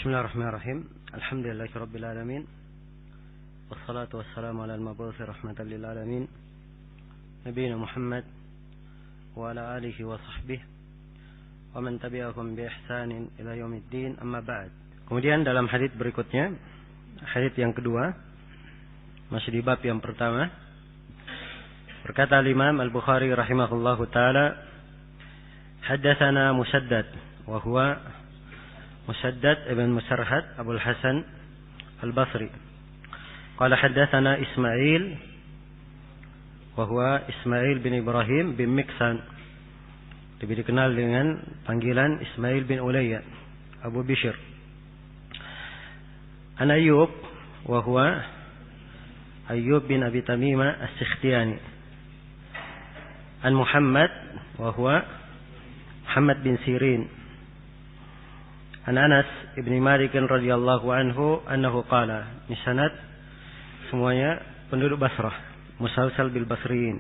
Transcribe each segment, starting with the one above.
Bismillahirrahmanirrahim. Alhamdulillahirabbil alamin. Wassalatu wassalamu ala al-mab'uts rahmatan lil alamin. Nabiyina Muhammad wa ala alihi wa sahbihi wa man tabi'ahum bi ihsanin ila yaumiddin. Amma ba'd. Kemudian dalam hadits berikutnya, hadits yang kedua, masih di bab yang pertama, berkata Imam Al-Bukhari rahimahullahu taala, haddatsana Musaddad wa huwa مسدد ابن مسرهد أبو الحسن البصري قال حدثنا إسماعيل وهو إسماعيل بن إبراهيم بن مكسان lebih dikenal dengan panggilan Ismail bin Ulayya Abu Bishr. An Ayyub wa huwa Ayyub bin Abi Tamimah As-Sikhtiyani. An Muhammad wa huwa Muhammad bin Sirin. An Anas ibn Malik radhiyallahu anhu annahu qala, ini sanad semuanya penduduk Basrah, musalsal bil Basriyin.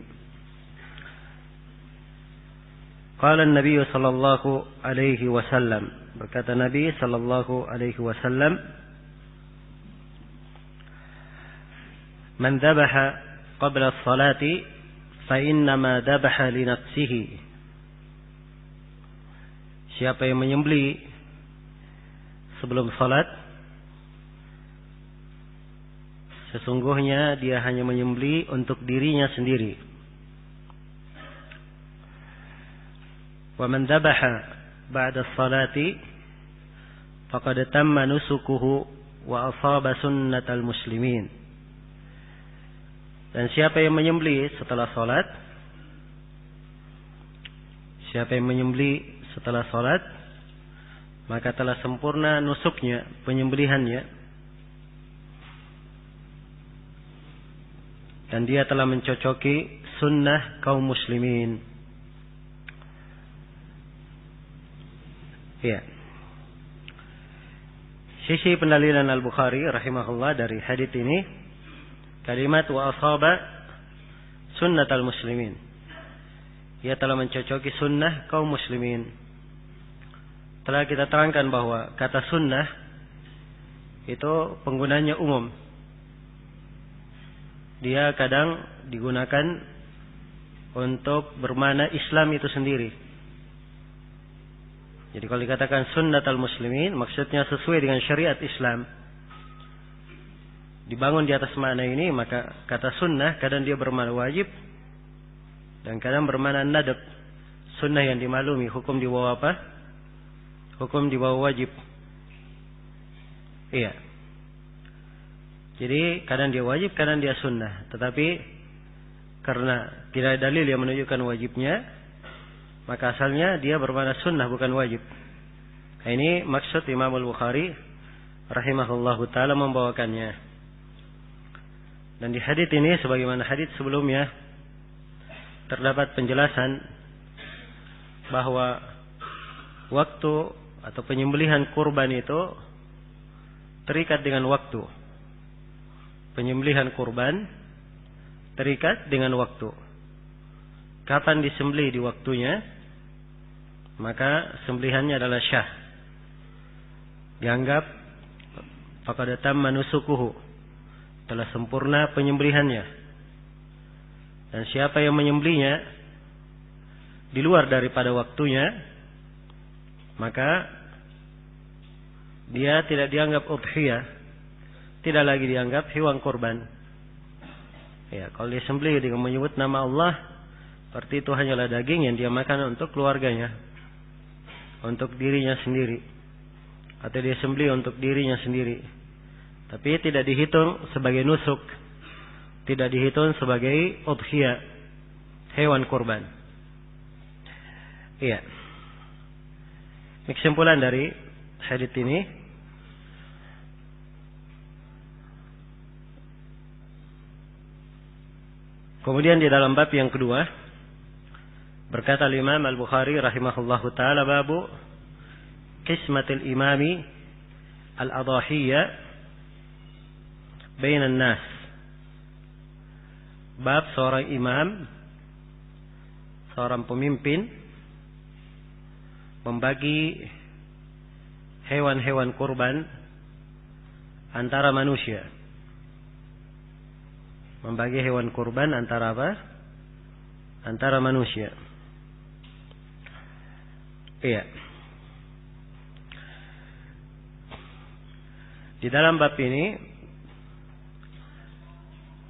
Qala an-nabiy sallallahu alaihi wasallam, berkata Nabi sallallahu alaihi wasallam, man dhabaha qabla as-salati fa innama dhabaha li nafsihi. Siapa yang menyembelih sebelum salat, sesungguhnya dia hanya menyembelih untuk dirinya sendiri. Wa man dhabaha ba'da as-salati faqad tamma nusukuhu wa asaba sunnatal muslimin. Dan siapa yang menyembelih setelah salat, maka telah sempurna nusuknya, penyembelihannya, dan dia telah mencocoki sunnah kaum muslimin. Ya. Sisi pendalilan Al-Bukhari rahimahullah dari hadits ini, kalimat wa asaba sunnatal muslimin. Ia telah mencocoki sunnah kaum muslimin. Telah kita terangkan bahwa kata sunnah itu penggunanya umum. Dia kadang digunakan untuk bermakna Islam itu sendiri. Jadi kalau dikatakan sunnatul muslimin, maksudnya sesuai dengan syariat Islam. Dibangun di atas makna ini, maka kata sunnah kadang dia bermakna wajib dan kadang bermakna nadab. Sunnah yang dimaklumi, hukum di bawah apa? Hukum di bawah wajib. Iya. Jadi kadang dia wajib, kadang dia sunnah. Tetapi karena tidak ada dalil yang menunjukkan wajibnya, maka asalnya dia bermakna sunnah bukan wajib. Nah, ini maksud Imam Al-Bukhari rahimahullahu taala membawakannya. Dan di hadits ini sebagaimana hadits sebelumnya terdapat penjelasan bahwa waktu atau penyembelihan kurban itu terikat dengan waktu. Penyembelihan kurban terikat dengan waktu. Kapan disembelih di waktunya, maka sembelihannya adalah syah. Dianggap faqad tamma nusukuhu, telah sempurna penyembelihannya. Dan siapa yang menyembelihnya di luar daripada waktunya, maka dia tidak dianggap udhiyah, tidak lagi dianggap hewan kurban. Ya, kalau dia sembelih dengan menyebut nama Allah, berarti itu hanyalah daging yang dia makan untuk keluarganya, untuk dirinya sendiri, atau dia sembelih untuk dirinya sendiri. Tapi tidak dihitung sebagai nusuk, tidak dihitung sebagai udhiyah, hewan kurban. Iya. Kesimpulan dari hadits ini, kemudian di dalam bab yang kedua berkata Imam Al-Bukhari rahimahullahu taala, babu qismatil imami al-adhahiyya bainan nas. Bab seorang imam, seorang pemimpin membagi hewan-hewan kurban antara manusia. Membagi hewan kurban antara apa? Antara manusia. Iya. Di dalam bab ini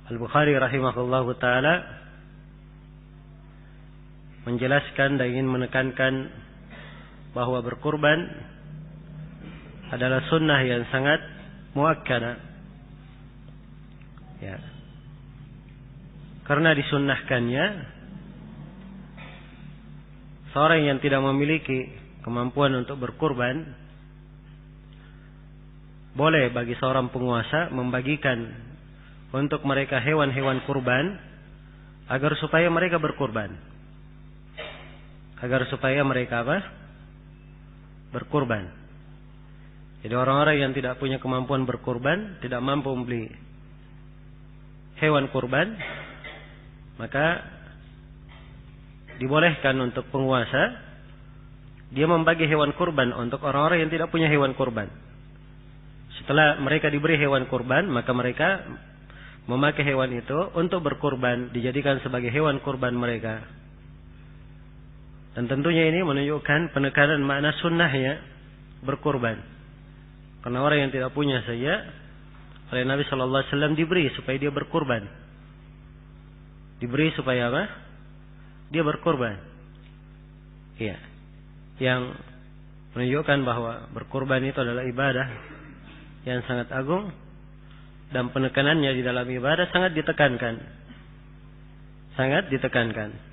Al-Bukhari rahimahullahu ta'ala menjelaskan dan ingin menekankan bahwa berkurban adalah sunnah yang sangat muakkadah. Ya. Karena disunnahkannya, seorang yang tidak memiliki kemampuan untuk berkurban, boleh bagi seorang penguasa membagikan untuk mereka hewan-hewan kurban agar supaya mereka berkurban. Agar supaya mereka apa? Berkurban. Jadi orang-orang yang tidak punya kemampuan berkurban, tidak mampu membeli hewan kurban, maka dibolehkan untuk penguasa dia membagi hewan kurban untuk orang-orang yang tidak punya hewan kurban. Setelah mereka diberi hewan kurban, maka mereka memakai hewan itu untuk berkurban, dijadikan sebagai hewan kurban mereka. Dan tentunya ini menunjukkan penekanan makna sunnahnya berkurban. Karena orang yang tidak punya saja oleh Nabi sallallahu alaihi wasallam diberi supaya dia berkurban. Diberi supaya apa? Dia berkurban. Iya. Yang menunjukkan bahwa berkurban itu adalah ibadah yang sangat agung dan penekanannya di dalam ibadah sangat ditekankan. Sangat ditekankan.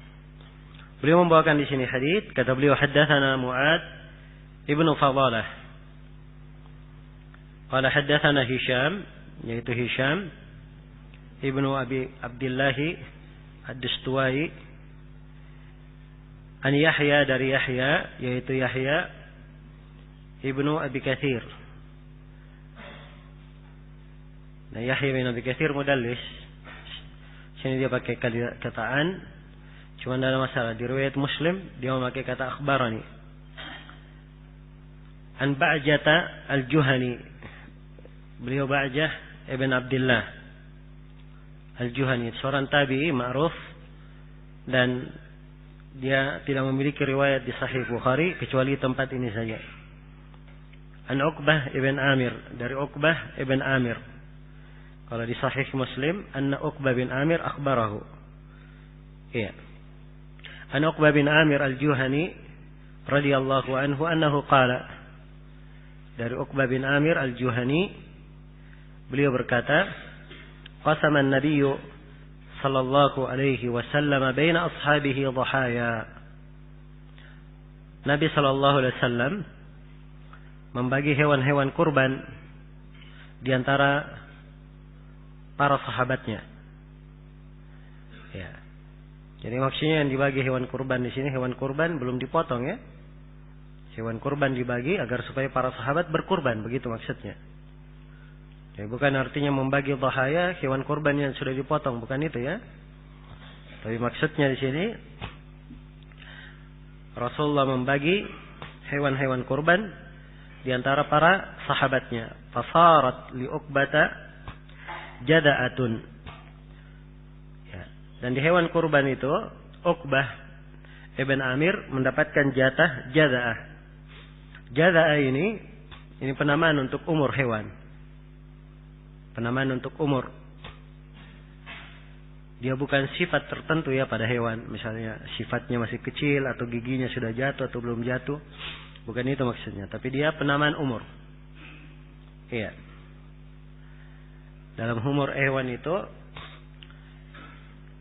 Beliau membawakan di sini hadis, kata beliau haddatsana Mu'ad ibnu Fadalah. Qala haddatsana Hisham, yaitu Hisham ibnu Abi Abdullah Ad-Dustuwai, an Yahya dari Yahya, yaitu Yahya ibnu Abi Katsir. Nah, Yahya bin Abi Katsir mudallis. Sini dia pakai kataan, cuma ada masalah di riwayat Muslim dia memakai kata akhbarani. An Ba'jata Al-Juhani. Beliau Ba'jah ibn Abdullah Al-Juhani, seorang tabi'i ma'ruf, dan dia tidak memiliki riwayat di Sahih Bukhari kecuali tempat ini saja. An Uqbah ibn Amir, dari Uqbah ibn Amir. Kalau di Sahih Muslim, anna Uqbah bin Amir akhbarahu. Iya. An Uqbah bin Amir Al-Juhani radhiyallahu anhu annahu qala. Dari Uqbah bin Amir Al-Juhani, beliau berkata, qasama an-nabiy sallallahu alaihi wasallam baina ashabihi dhahaya. Nabi sallallahu alaihi wasallam membagi hewan-hewan kurban di antara para sahabatnya. Ya. Jadi maksudnya yang dibagi hewan kurban di sini, hewan kurban belum dipotong ya. Hewan kurban dibagi agar supaya para sahabat berkurban, begitu maksudnya. Ya, bukan artinya membagi dhahaya hewan kurban yang sudah dipotong, bukan itu ya. Tapi maksudnya di sini Rasulullah membagi hewan-hewan kurban di antara para sahabatnya. Fasarat li Uqbata jada'atun. Ya. Dan di hewan kurban itu Uqbah ibn Amir mendapatkan jatah jada'ah. Jada'ah ini penamaan untuk umur hewan. Penamaan untuk umur. Dia bukan sifat tertentu ya pada hewan. Misalnya sifatnya masih kecil atau giginya sudah jatuh atau belum jatuh. Bukan itu maksudnya. Tapi dia penamaan umur. Iya. Dalam umur hewan itu,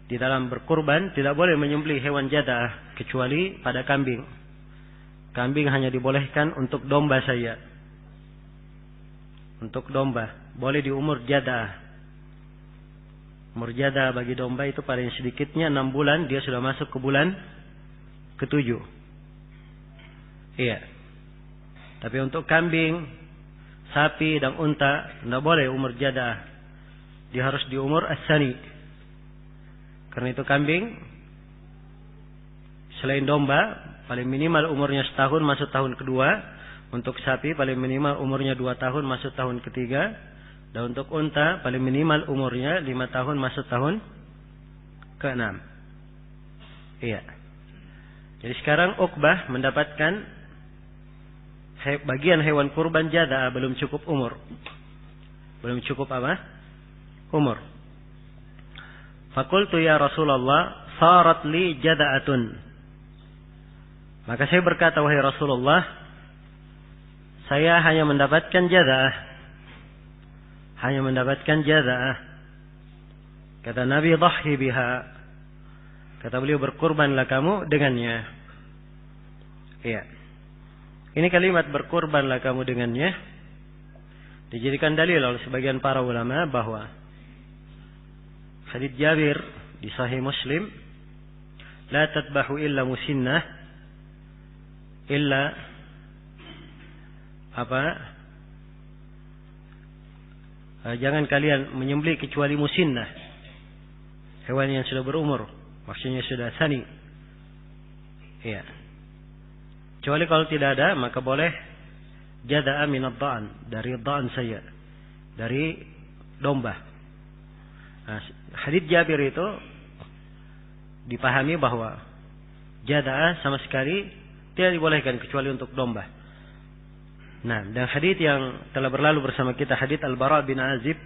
di dalam berkurban tidak boleh menyembelih hewan jadah kecuali pada kambing. Kambing hanya dibolehkan untuk domba saja. Untuk domba. Boleh di umur jadah. Umur jadah bagi domba itu paling sedikitnya 6 bulan. Dia sudah masuk ke bulan ke-7. Iya. Tapi untuk kambing, sapi dan unta tidak boleh umur jadah. Dia harus di umur as-sani. Karena itu kambing selain domba paling minimal umurnya setahun, masuk tahun kedua, Untuk sapi paling minimal umurnya 2 tahun masuk tahun ketiga. Dan untuk unta paling minimal umurnya 5 tahun masuk tahun ke-6. Iya. Jadi sekarang Uqbah mendapatkan bagian hewan kurban jada'ah, belum cukup umur. Belum cukup apa? Umur. Fakultu ya Rasulullah, sarat li jada'atun. Maka saya berkata, wahai Rasulullah, saya hanya mendapatkan jada'ah. Hanya mendapatkan jada'ah. Kata Nabi, dhahi biha. Kata beliau, berkurbanlah kamu dengannya. Iya. Ini kalimat berkurbanlah kamu dengannya dijadikan dalil oleh sebagian para ulama bahwa hadits Jabir di Sahih Muslim, la tadbahu illa musinnah, illa jangan kalian menyembelih kecuali musinnah, hewan yang sudah berumur, maksudnya sudah sani. Iya. Kecuali kalau tidak ada, maka boleh jada'a minad da'an, dari da'an saya, dari domba. Nah, hadits Jabir itu dipahami bahwa jada'a sama sekali tidak dibolehkan kecuali untuk domba. Nah, dan hadits yang telah berlalu bersama kita, hadits Al-Bara bin Azib,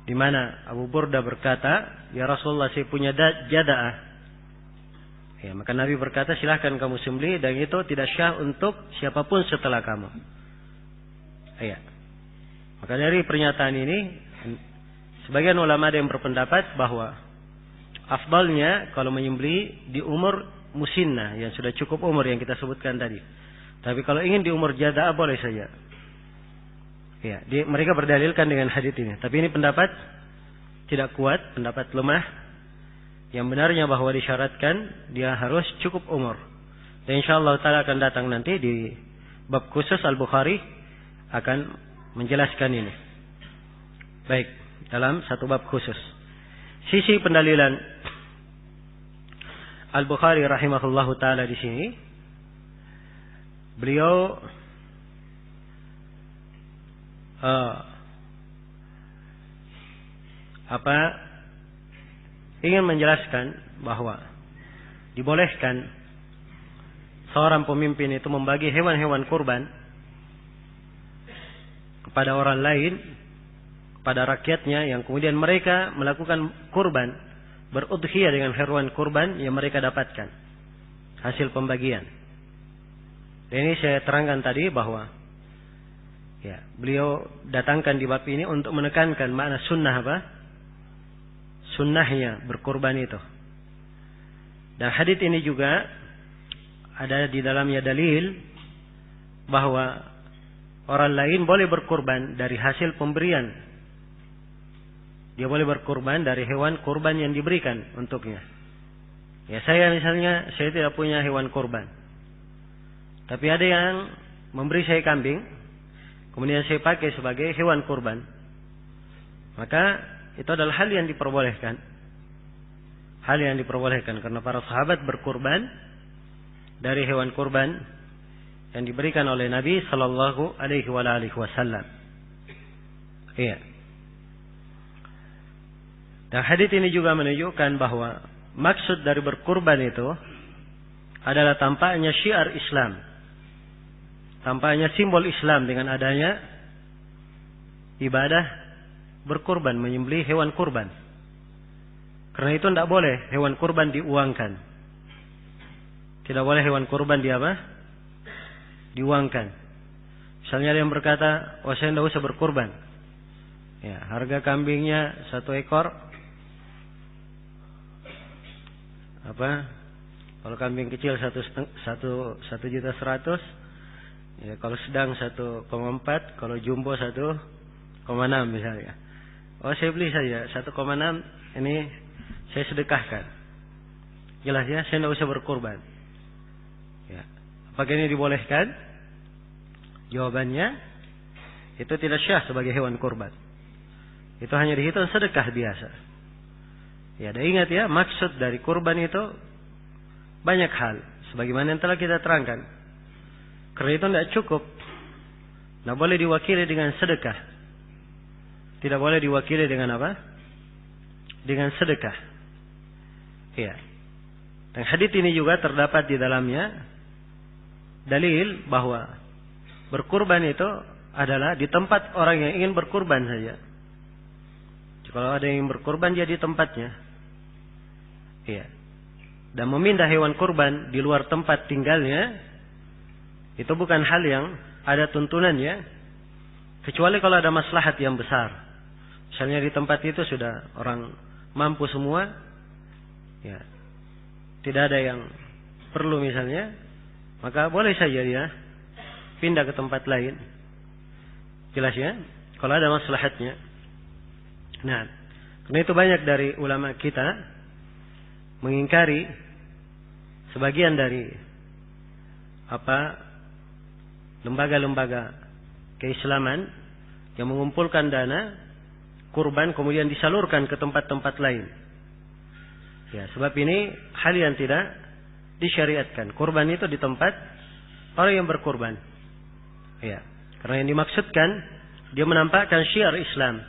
di mana Abu Burda berkata, ya Rasulullah, saya punya jada'ah. Ya, maka Nabi berkata, silahkan kamu sembelih, dan itu tidak syah untuk siapapun setelah kamu. Ya. Maka dari pernyataan ini, sebagian ulama ada yang berpendapat bahwa afdalnya kalau menyembelih di umur musinnah, yang sudah cukup umur yang kita sebutkan tadi. Tapi kalau ingin di umur jada'ah boleh saja. Ya, mereka berdalilkan dengan hadits ini. Tapi ini pendapat tidak kuat, pendapat lemah. Yang benarnya bahwa disyaratkan dia harus cukup umur. Dan insyaallah ta'ala akan datang nanti di bab khusus Al-Bukhari akan menjelaskan ini. Baik, dalam satu bab khusus. Sisi pendalilan Al-Bukhari rahimahullahu ta'ala di sini, beliau ingin menjelaskan bahwa dibolehkan seorang pemimpin itu membagi hewan-hewan kurban kepada orang lain, kepada rakyatnya, yang kemudian mereka melakukan kurban, berudhiyah dengan hewan kurban yang mereka dapatkan hasil pembagian. Dan ini saya terangkan tadi bahwa ya, beliau datangkan di bab ini untuk menekankan makna sunnah sunnahnya berkurban itu. Dan hadits ini juga ada di dalamnya dalil bahwa orang lain boleh berkurban dari hasil pemberian. Dia boleh berkurban dari hewan kurban yang diberikan untuknya. Ya, saya misalnya, saya tidak punya hewan kurban, tapi ada yang memberi saya kambing, kemudian saya pakai sebagai hewan kurban. Maka itu adalah hal yang diperbolehkan. Hal yang diperbolehkan karena para sahabat berkurban dari hewan kurban yang diberikan oleh Nabi sallallahu alaihi wasallam. Iya. Dan hadits ini juga menunjukkan bahwa maksud dari berkurban itu adalah tampaknya syiar Islam. Tampaknya simbol Islam dengan adanya ibadah berkurban, menyembelih hewan kurban. Karena itu tidak boleh hewan kurban diuangkan. Tidak boleh hewan kurban diuangkan. Misalnya ada yang berkata, oh saya tidak usah berkurban. Ya, harga kambingnya 1 ekor. Kalau kambing kecil 1.100.000. Ya, kalau sedang 1,4, kalau jumbo 1,6 misalnya. Oh saya beli saja 1,6, ini saya sedekahkan. Jelas ya, saya tidak usah berkurban. Ya. Apakah ini dibolehkan? Jawabannya, itu tidak syah sebagai hewan kurban. Itu hanya dihitung sedekah biasa. Ya, dan ingat ya, maksud dari kurban itu banyak hal, sebagaimana yang telah kita terangkan. Karena itu tidak cukup. Tidak boleh diwakili dengan sedekah. Tidak boleh diwakili dengan apa? Dengan sedekah. Iya. Dan hadits ini juga terdapat di dalamnya dalil bahwa berkurban itu adalah di tempat orang yang ingin berkurban saja. Kalau ada yang ingin berkurban, dia di tempatnya. Iya. Dan memindah hewan kurban di luar tempat tinggalnya, itu bukan hal yang ada tuntunannya, kecuali kalau ada maslahat yang besar. Misalnya di tempat itu sudah orang mampu semua, ya, tidak ada yang perlu misalnya, maka boleh saja dia pindah ke tempat lain. Jelas ya? Kalau ada maslahatnya. Nah, karena itu banyak dari ulama kita mengingkari sebagian dari lembaga-lembaga keislaman yang mengumpulkan dana kurban kemudian disalurkan ke tempat-tempat lain. Ya, sebab ini hal yang tidak disyariatkan. Kurban itu di tempat orang yang berkurban. Ya, karena yang dimaksudkan dia menampakkan syiar Islam.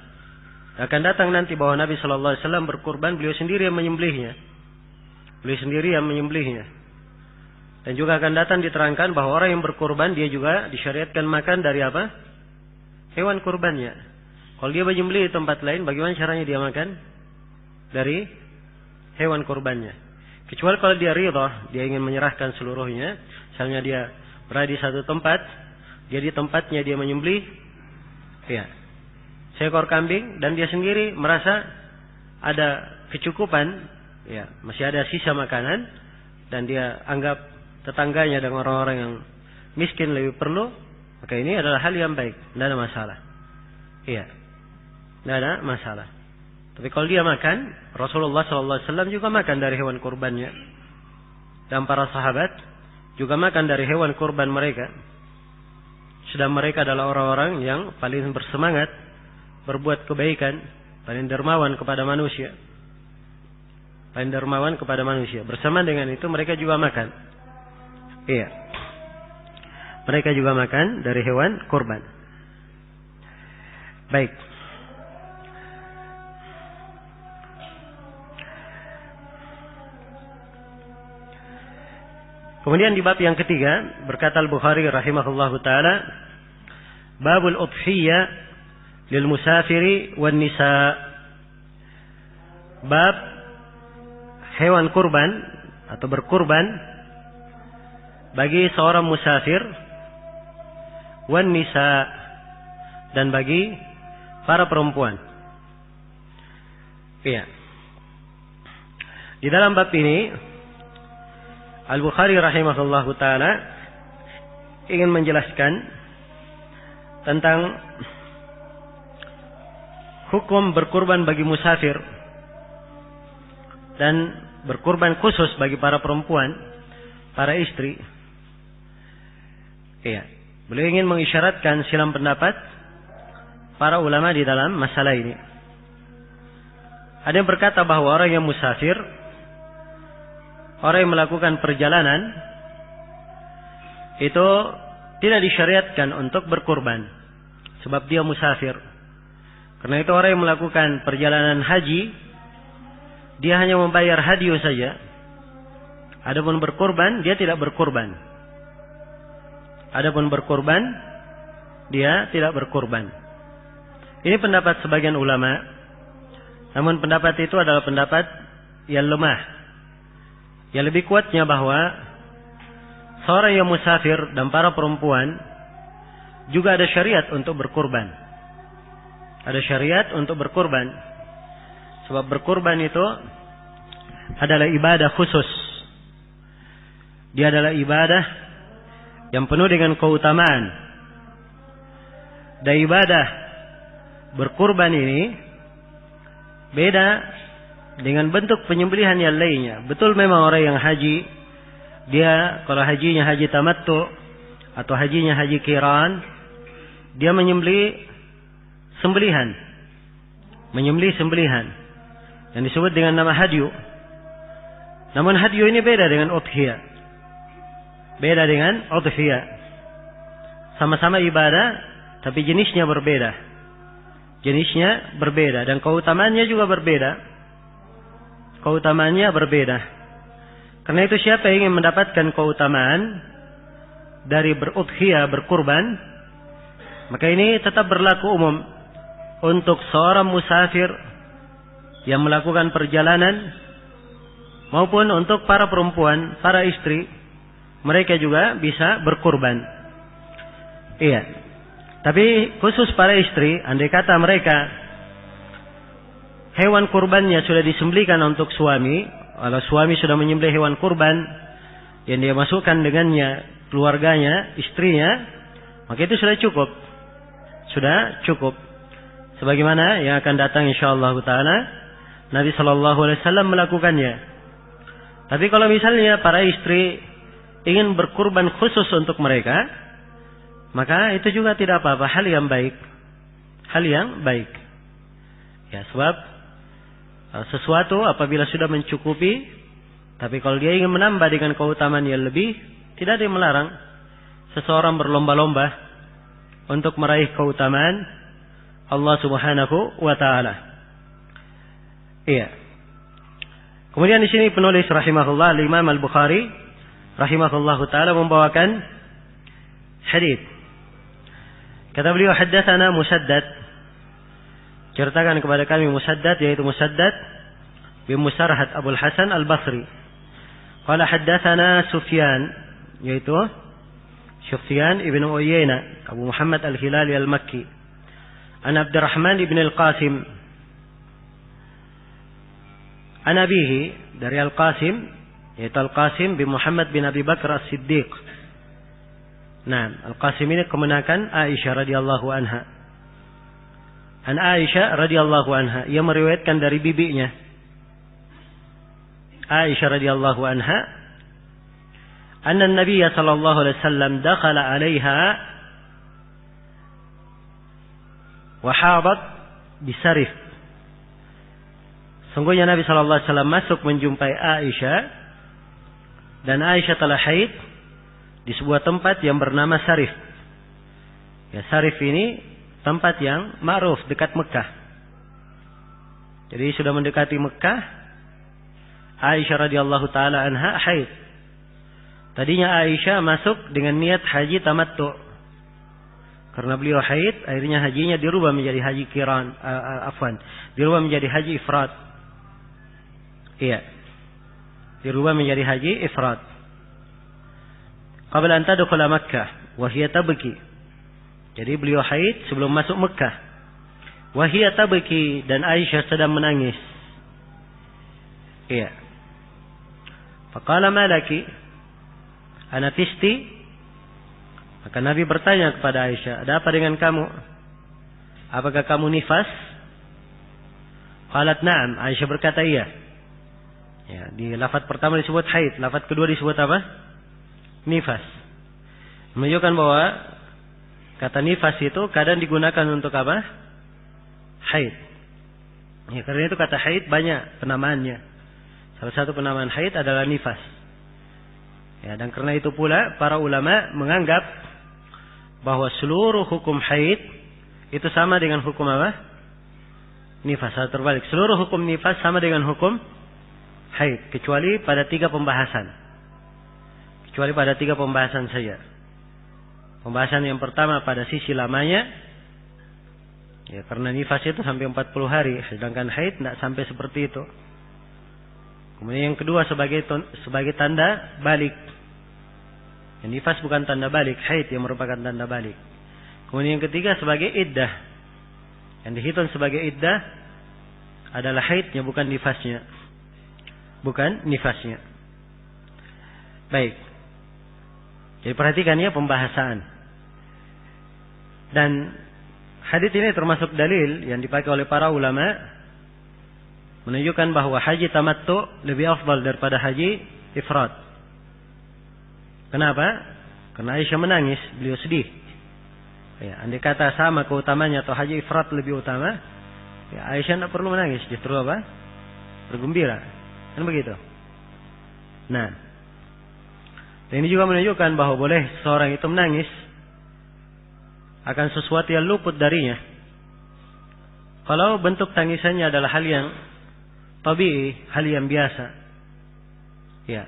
Akan datang nanti bahwa Nabi sallallahu alaihi wasallam berkurban, beliau sendiri yang menyembelihnya. Beliau sendiri yang menyembelihnya. Dan juga akan datang diterangkan bahwa orang yang berkurban dia juga disyariatkan makan dari apa? Hewan kurbannya. Kalau dia menyembelih di tempat lain, bagaimana caranya dia makan? Dari hewan kurbannya. Kecuali kalau dia ridha, dia ingin menyerahkan seluruhnya. Misalnya dia berada di satu tempat, dia di tempatnya dia menyembelih, ya, seekor kambing, dan dia sendiri merasa ada kecukupan, ya, masih ada sisa makanan, dan dia anggap tetangganya dan orang-orang yang miskin lebih perlu, maka ini adalah hal yang baik, tidak ada masalah. Iya, tidak ada masalah. Tapi kalau dia makan, Rasulullah SAW juga makan dari hewan kurbannya, dan para sahabat juga makan dari hewan kurban mereka. Sedang mereka adalah orang-orang yang paling bersemangat berbuat kebaikan, paling dermawan kepada manusia. Paling dermawan kepada manusia. Bersama dengan itu mereka juga makan. Iya. Mereka juga makan dari hewan kurban. Baik. Kemudian di bab yang ketiga berkata Al-Bukhari rahimahullahu taala, babul udhiyah lil musafiri wan nisa. Bab hewan kurban atau berkurban bagi seorang musafir, wan nisa, dan bagi para perempuan. Iya. Di dalam bab ini Al-Bukhari rahimahullahu taala ingin menjelaskan tentang hukum berkurban bagi musafir dan berkurban khusus bagi para perempuan, para istri. Iya, beliau ingin mengisyaratkan silang pendapat para ulama di dalam masalah ini. Ada yang berkata bahwa orang yang musafir, orang yang melakukan perjalanan, itu tidak disyariatkan untuk berkurban, sebab dia musafir. Karena itu orang yang melakukan perjalanan haji, dia hanya membayar hadiah saja. Adapun berkurban, dia tidak berkurban. Adapun berkurban, dia tidak berkurban. Ini pendapat sebagian ulama. Namun pendapat itu adalah pendapat yang lemah. Yang lebih kuatnya bahwa seorang yang musafir dan para perempuan juga ada syariat untuk berkurban. Ada syariat untuk berkurban. Sebab berkurban itu adalah ibadah khusus. Dia adalah ibadah yang penuh dengan keutamaan. Dan ibadah berkurban ini beda dengan bentuk penyembelihan yang lainnya. Betul memang orang yang haji, dia kalau hajinya haji tamattu atau hajinya haji qiran, dia menyembelih sembelihan. Menyembelih sembelihan yang disebut dengan nama hadyu. Namun hadyu ini beda dengan udhiyah. Beda dengan udhiyah. sama-sama ibadah, tapi jenisnya berbeda. Jenisnya berbeda dan keutamaannya juga berbeda. Keutamaannya berbeda. Karena itu siapa yang ingin mendapatkan keutamaan dari berudhiyah, berkurban, maka ini tetap berlaku umum untuk seorang musafir yang melakukan perjalanan maupun untuk para perempuan, para istri, mereka juga bisa berkurban. Iya. Tapi khusus para istri, andai kata mereka hewan kurbannya sudah disembelihkan untuk suami, kalau suami sudah menyembelih hewan kurban yang dia masukkan dengannya keluarganya, istrinya, maka itu sudah cukup. Sudah cukup. Sebagaimana yang akan datang insyaallah taala Nabi sallallahu alaihi wasallam melakukannya. Tapi kalau misalnya para istri ingin berkurban khusus untuk mereka, maka itu juga tidak apa-apa, hal yang baik. Hal yang baik. Ya, sebab sesuatu apabila sudah mencukupi, tapi kalau dia ingin menambah dengan keutamaan yang lebih, tidak ada yang melarang seseorang berlomba-lomba untuk meraih keutamaan Allah Subhanahu wa taala. Iya. Kemudian di sini penulis rahimahullah Imam Al-Bukhari rahimahullahu taala membawakan hadis. Kata beliau, haddatsana Musaddad. Ceritakan kepada kami Musaddad, yaitu Musaddad bin Musarhad Abul Hasan Al-Basri. Qala haddatsana Sufyan, yaitu Sufyan ibn Uyainah Abu Muhammad Al-Hilali Al-Makki. An Abdurrahman ibn Al-Qasim. An abihi, dari Al-Qasim, yaitu Al-Qasim bin Muhammad bin Abi Bakar As-Siddiq. Nah, Al-Qasim ini kemenakan Aisyah radhiyallahu anha. An Aisyah radhiyallahu anha, ia meriwayatkan dari bibinya Aisyah radhiyallahu anha, anna an-nabiy sallallahu alaihi wasallam dakhala 'alaiha wa hadat bisarif. Sungguhnya Nabi sallallahu alaihi wasallam masuk menjumpai Aisyah dan Aisyah telah haid di sebuah tempat yang bernama Sarif. Ya, Sarif ini tempat yang ma'ruf dekat Mekah. Jadi sudah mendekati Mekah, Aisyah radhiyallahu taala anha haid. Tadinya Aisyah masuk dengan niat haji tamattu. Karena beliau haid, akhirnya hajinya dirubah menjadi haji qiran, dirubah menjadi haji ifrad. Iya. Dirubah menjadi haji ifrad. Qabla an tadkhula Makkah wa hiya tabki. Jadi beliau haid sebelum masuk Mekah. Wa hiya tabki, dan Aisyah sedang menangis. Iya. Faqala ma laki? Ana tisti? Maka Nabi bertanya kepada Aisyah, ada apa dengan kamu? Apakah kamu nifas? Qalat na'am. Aisyah berkata iya. Ya, di lafaz pertama disebut haid, lafaz kedua disebut apa? Nifas. Menunjukkan bahwa kata nifas itu kadang digunakan untuk apa? Haid. Ya, karena itu kata haid banyak penamaannya. Salah satu penamaan haid adalah nifas. Ya, dan karena itu pula para ulama menganggap bahwa seluruh hukum haid itu sama dengan hukum apa? Nifas. Atau terbalik, seluruh hukum nifas sama dengan hukum haid, kecuali pada 3 pembahasan. Kecuali pada 3 pembahasan saja. Pembahasan yang pertama pada sisi lamanya, ya, karena nifas itu sampai 40 hari, sedangkan haid tidak sampai seperti itu. Kemudian yang kedua sebagai tanda balik. Yang nifas bukan tanda balik, haid yang merupakan tanda balik. Kemudian yang ketiga sebagai iddah. Yang dihitung sebagai iddah adalah haidnya, bukan nifasnya. Bukan nifasnya. Baik. Jadi perhatikan ya pembahasan. Dan hadis ini termasuk dalil yang dipakai oleh para ulama menunjukkan bahwa haji tamattu lebih afdal daripada haji ifrad. Kenapa? Karena Aisyah menangis, beliau sedih. Ya, andai kata sama keutamanya atau haji ifrad lebih utama, ya Aisyah tidak perlu menangis, justru apa? Bergembira. Kan begitu. Nah, dan ini juga menunjukkan bahwa boleh seorang itu menangis akan sesuatu yang luput darinya. Kalau bentuk tangisannya adalah hal yang tabii, hal yang biasa, ya,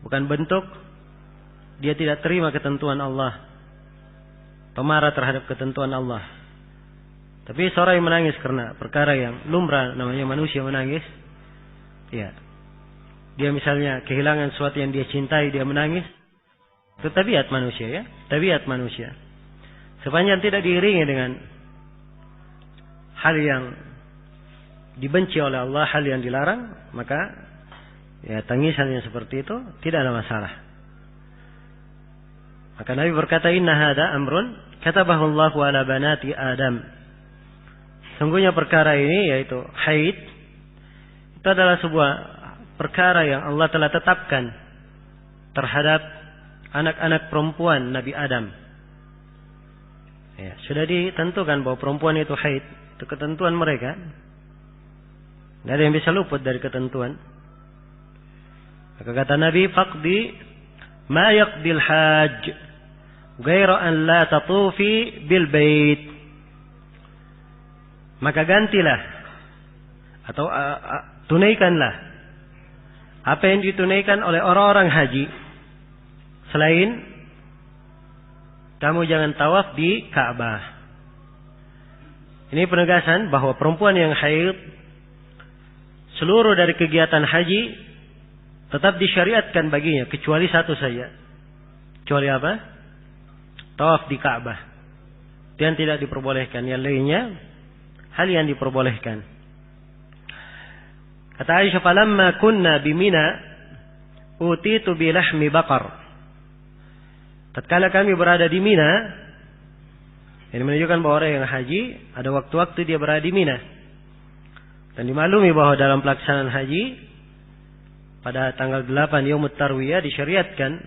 bukan bentuk dia tidak terima ketentuan Allah, pemarah terhadap ketentuan Allah. Tapi seorang yang menangis karena perkara yang lumrah, namanya manusia menangis, ya, dia misalnya kehilangan sesuatu yang dia cintai, dia menangis, itu tabiat manusia, ya, tabiat manusia. Sepanjang tidak diiringi dengan hal yang dibenci oleh Allah, hal yang dilarang, maka ya tangisan yang seperti itu tidak ada masalah. Maka Nabi berkata, inna hada amrun katabahu Allahu ala banati Adam. Sungguhnya perkara ini, yaitu haid, itu adalah sebuah perkara yang Allah telah tetapkan terhadap anak-anak perempuan Nabi Adam. Ya, sudah ditentukan bahwa perempuan itu haid, itu ketentuan mereka. Tidak ada yang bisa luput dari ketentuan. Maka kata Nabi, faqdi ma yaqdil hajj ghaira an la tatufi bil bait. Maka gantilah atau tunaikanlah apa yang ditunaikan oleh orang-orang haji, selain kamu jangan tawaf di Ka'bah. Ini penegasan bahwa perempuan yang haid, seluruh dari kegiatan haji tetap disyariatkan baginya, kecuali satu saja. Kecuali apa? Tawaf di Ka'bah. Yang tidak diperbolehkan. Yang lainnya hal yang diperbolehkan. Kata Aisyah, falamma kunna bimina utitu bilahmi baqar. Tatkala kami berada di Mina, ini menunjukkan bahwa orang yang haji ada waktu-waktu dia berada di Mina. Dan dimaklumi bahwa dalam pelaksanaan haji pada tanggal 8 Yaumut Tarwiyah disyariatkan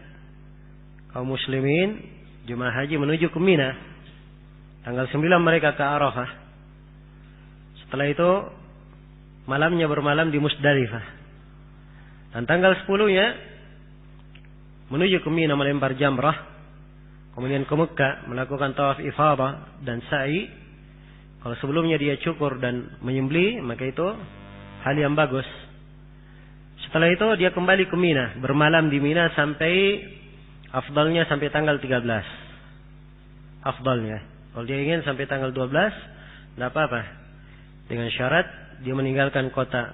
kaum muslimin jemaah haji menuju ke Mina. Tanggal 9 mereka ke Arafah. Setelah itu malamnya bermalam di Musdalifah. Dan tanggal 10-nya menuju ke Mina melempar jamrah. Kemudian ke Mekah melakukan tawaf ifadah dan sa'i. Kalau sebelumnya dia cukur dan menyembelih, maka itu hal yang bagus. Setelah itu dia kembali ke Mina, bermalam di Mina sampai afdalnya sampai tanggal 13. Afdalnya. Kalau dia ingin sampai tanggal 12, tidak apa-apa. Dengan syarat dia meninggalkan kota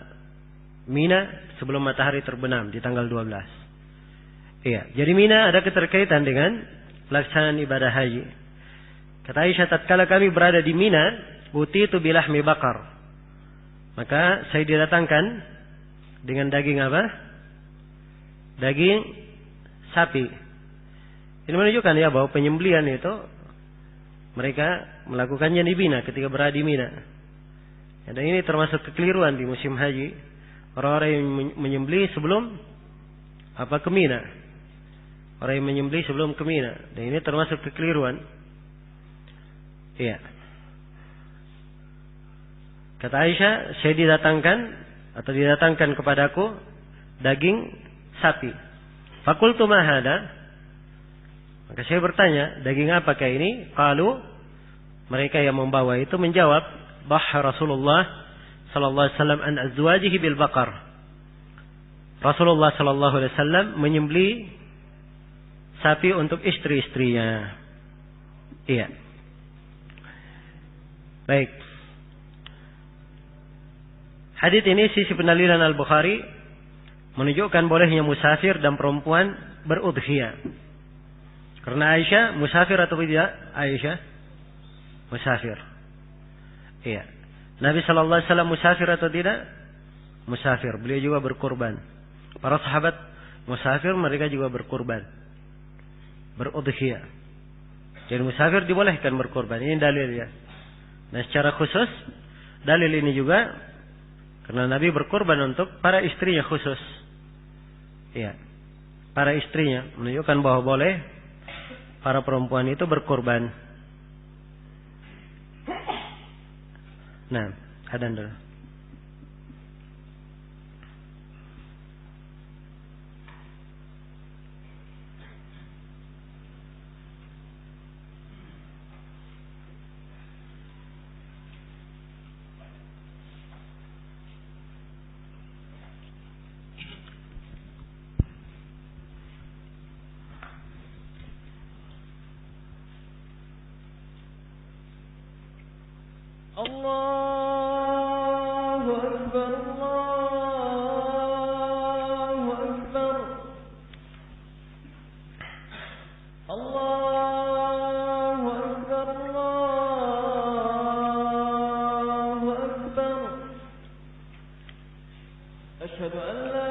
Mina sebelum matahari terbenam di tanggal 12. Iya, jadi Mina ada keterkaitan dengan pelaksanaan ibadah haji. Kata Aisyah, tatkala kami berada di Mina, utitu bilahmi bakar. Maka saya didatangkan dengan daging apa? Daging sapi. Ini menunjukkan ya bahwa penyembelihan itu mereka melakukannya di Mina ketika berada di Mina. Dan ini termasuk kekeliruan di musim haji. Orang-orang yang menyembelih sebelum apa ke Mina. Orang yang menyembelih sebelum ke Mina. Dan ini termasuk kekeliruan. Iya. Kata Aisyah, saya didatangkan kepadaku daging sapi. Fakultu ma hada? Maka saya bertanya, daging apakah ini? Qalu, mereka yang membawa itu menjawab, bahha Rasulullah sallallahu alaihi wasallam an azwajihi bil baqar. Rasulullah sallallahu alaihi wasallam menyembelih sapi untuk istri-istrinya. Iya. Baik. Hadits ini sisi pendalilan Al-Bukhari menunjukkan bolehnya musafir dan perempuan berudhiyah. Karena Aisyah musafir atau tidak? Aisyah musafir. Iya. Nabi sallallahu alaihi wasallam musafir atau tidak? Musafir. Beliau juga berkurban. Para sahabat musafir, mereka juga berkurban. Berudhiyah. Jadi musafir dibolehkan berkurban. Ini dalilnya. Nah, secara khusus dalil ini juga karena Nabi berkurban untuk para istrinya khusus. Iya. Para istrinya menunjukkan bahwa boleh para perempuan itu berkurban. Nah, adzan dulu. Allahu Akbar, Allahu Akbar, Allahu Akbar, Allahu Akbar. Asyhadu an la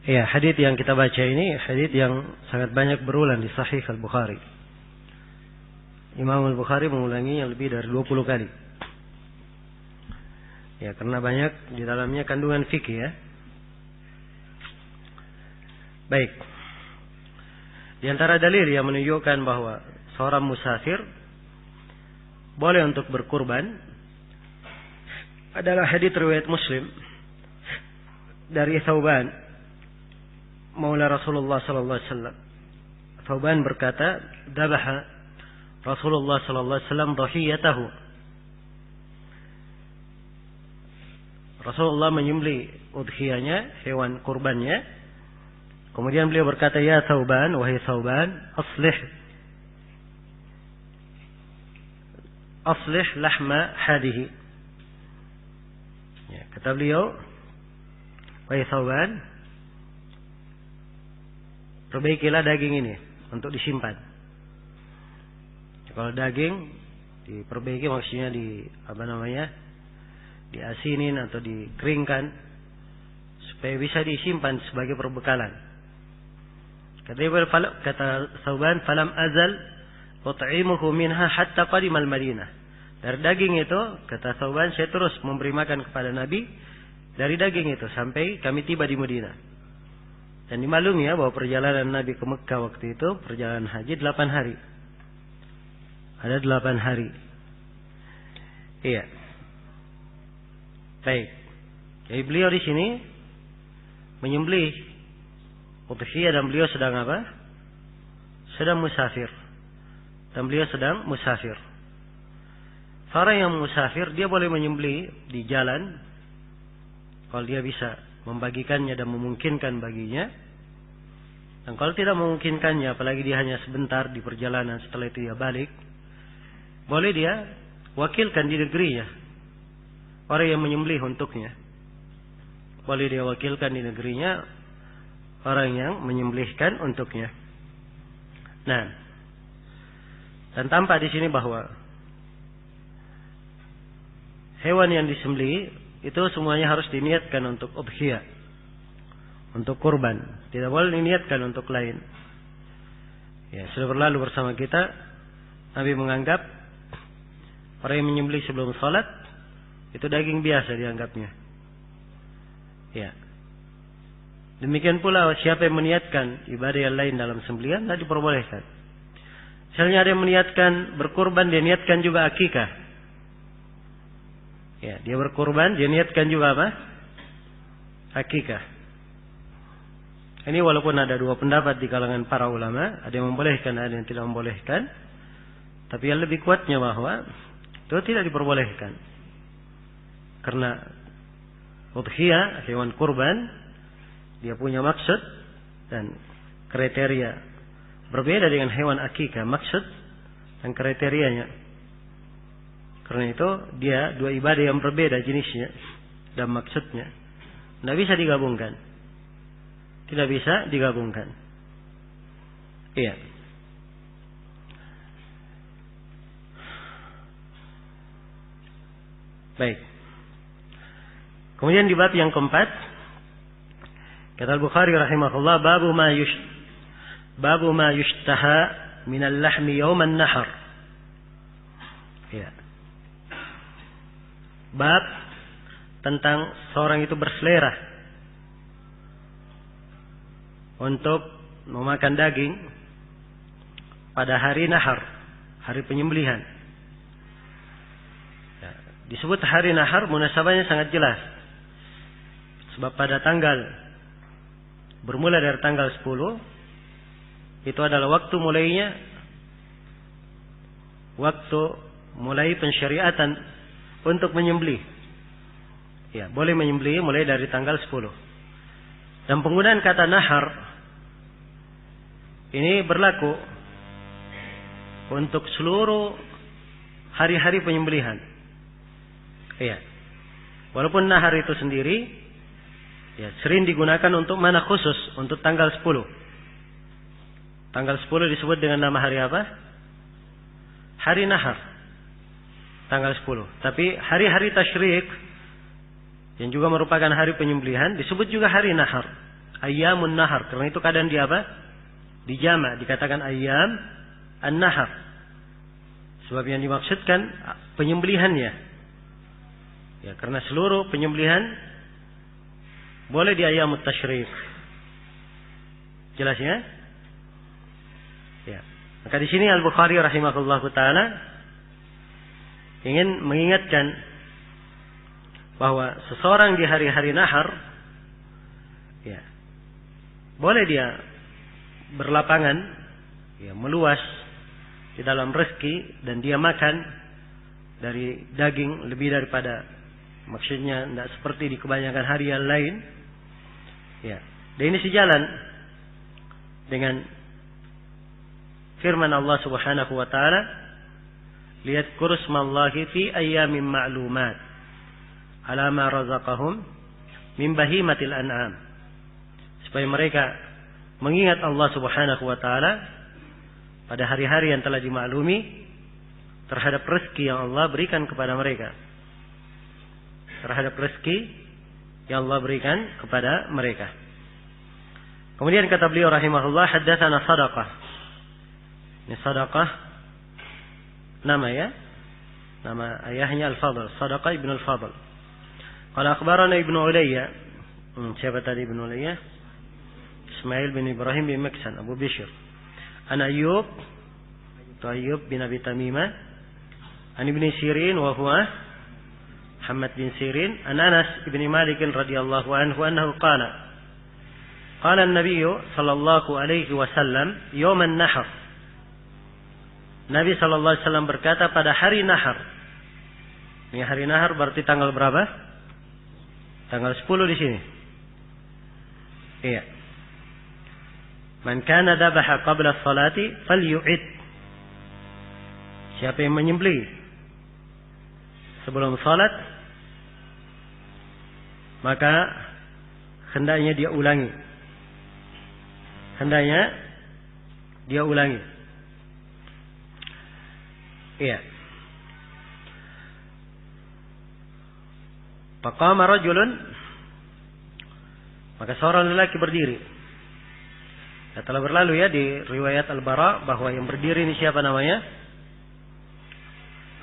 Ya, hadits yang kita baca ini hadits yang sangat banyak berulang di Sahih Al-Bukhari. Imam Al-Bukhari mengulangi yang lebih dari 20 kali. Ya, karena banyak di dalamnya kandungan fikih ya. Baik. Di antara dalil yang menunjukkan bahwa seorang musafir boleh untuk berkurban adalah hadits riwayat Muslim dari Thauban Maula Rasulullah sallallahu alaihi wasallam. Thauban berkata, "Dabaha Rasulullah sallallahu alaihi wasallam dhahiyatahu." Rasulullah menyembelih udhiyahnya, hewan kurbannya. Kemudian beliau berkata, "Ya Thauban, wahai Thauban, aslih lahma hadihi." Ya, kata beliau, "Wahai Thauban, perbaikilah daging ini untuk disimpan." Kalau daging diperbaiki maksudnya diasinin atau dikeringkan supaya bisa disimpan sebagai perbekalan. Kata Thauban, "Falam azal ut'imuhu minha hatta qadimal Madinah." Dari daging itu, kata Thauban, saya terus memberi makan kepada Nabi dari daging itu sampai kami tiba di Madinah. Dan dimaklumi ya bahwa perjalanan Nabi ke Mekah waktu itu perjalanan haji 8 hari. Ada 8 hari. Iya. Baik. Jadi beliau di sini menyembelih udhiyah dan beliau sedang apa? Sedang musafir. Dan beliau sedang musafir. Orang yang musafir dia boleh menyembelih di jalan kalau dia bisa membagikannya dan memungkinkan baginya. Dan kalau tidak memungkinkannya, apalagi dia hanya sebentar di perjalanan, setelah itu dia balik, boleh dia wakilkan di negerinya orang yang menyembelih untuknya. Boleh dia wakilkan di negerinya orang yang menyembelihkan untuknya. Nah, Dan tampak di sini bahwa hewan yang disembelih itu semuanya harus diniatkan untuk udhiyah, untuk kurban. Tidak boleh diniatkan untuk lain. Ya, sudah berlalu bersama kita, Nabi menganggap orang yang menyembelih sebelum salat itu daging biasa dianggapnya. Ya. Demikian pula siapa yang meniatkan ibadah yang lain dalam sembelihan tidak diperbolehkan. Misalnya ada yang meniatkan berkurban, dia niatkan juga akikah. Ya, dia berkurban, dia niatkan juga apa? Akikah. Ini walaupun ada dua pendapat di kalangan para ulama, ada yang membolehkan, ada yang tidak membolehkan. Tapi yang lebih kuatnya bahwa itu tidak diperbolehkan. Karena udhiyah, hewan kurban, dia punya maksud dan kriteria. Berbeda dengan hewan akikah, maksud dan kriterianya. Karena itu dia dua ibadah yang berbeda jenisnya dan maksudnya. Tidak bisa digabungkan. Tidak bisa digabungkan. Iya. Baik. Kemudian di bab yang keempat, kata Al-Bukhari rahimahullah, babu ma yushtaha minal lahmi yawman nahar. Ya. Bab tentang seorang itu berselera untuk memakan daging pada hari nahar, hari penyembelihan. Ya. Disebut hari nahar, munasabahnya sangat jelas. Sebab pada tanggal, bermula dari tanggal 10, itu adalah waktu mulai pensyariatan untuk menyembelih. Ya, boleh menyembelih mulai dari tanggal 10. Dan penggunaan kata nahar ini berlaku untuk seluruh hari-hari penyembelihan. Ya. Walaupun nahar itu sendiri ya sering digunakan untuk mana khusus, untuk tanggal 10. Tanggal 10 disebut dengan nama hari apa? Hari nahar. Tanggal 10. Tapi hari-hari tasyrik yang juga merupakan hari penyembelihan disebut juga hari nahar. Ayyamun nahar. Karena itu kadang di apa? Dijama, dikatakan ayyam an-nahar. Sebab yang dimaksudkan penyembelihannya. Ya, karena seluruh penyembelihan boleh di ayyamut tasyrik. Jelas ya? Ya. Maka di sini Al-Bukhari rahimahullahu taala ingin mengingatkan bahwa seseorang di hari-hari nahar ya boleh dia berlapangan ya meluas di dalam rezeki dan dia makan dari daging lebih daripada, maksudnya tidak seperti di kebanyakan hari yang lain ya. Dan ini sejalan dengan firman Allah Subhanahu wa taala, liyadhkuru ismallahi fi ayyamin ma'lumat ala ma razaqahum min bahimatil an'am. Supaya mereka mengingat Allah Subhanahu wa taala pada hari-hari yang telah dimaklumi terhadap rezeki yang Allah berikan kepada mereka. Terhadap rezeki yang Allah berikan kepada mereka. Kemudian kata beliau rahimahullah, haddatsana Sadaqah. Ini Sadaqah nama ya. Nama ayahnya Al-Fadl, Sadaqah ibn Al-Fadl. Qala akhbarana Ibnu Ulayya. Siapa tadi Ibnu Ulayya? Ismail bin Ibrahim bin Maksan, Abu Bishr. An Ayyub bin Abi Tamimah. An Ibn Sirin wa huwa Muhammad bin Sirin. An Anas bin Malik radhiyallahu anhu annahu qala qala an-nabiy sallallahu alaihi wasallam yawm an-nahr. Nabi sallallahu alaihi wasallam berkata pada hari nahar. Ini hari nahar berarti tanggal berapa? Tanggal 10 di sini. Iya. Man kana dhabaha qabla as-salati falyu'id. Siapa yang menyembelih sebelum salat, maka hendaknya dia ulangi. Hendaknya dia ulangi. Iya. Faqama rajulun, maka seorang lelaki berdiri. Ya, telah berlalu ya di riwayat Al-Bara bahwa yang berdiri ini siapa namanya?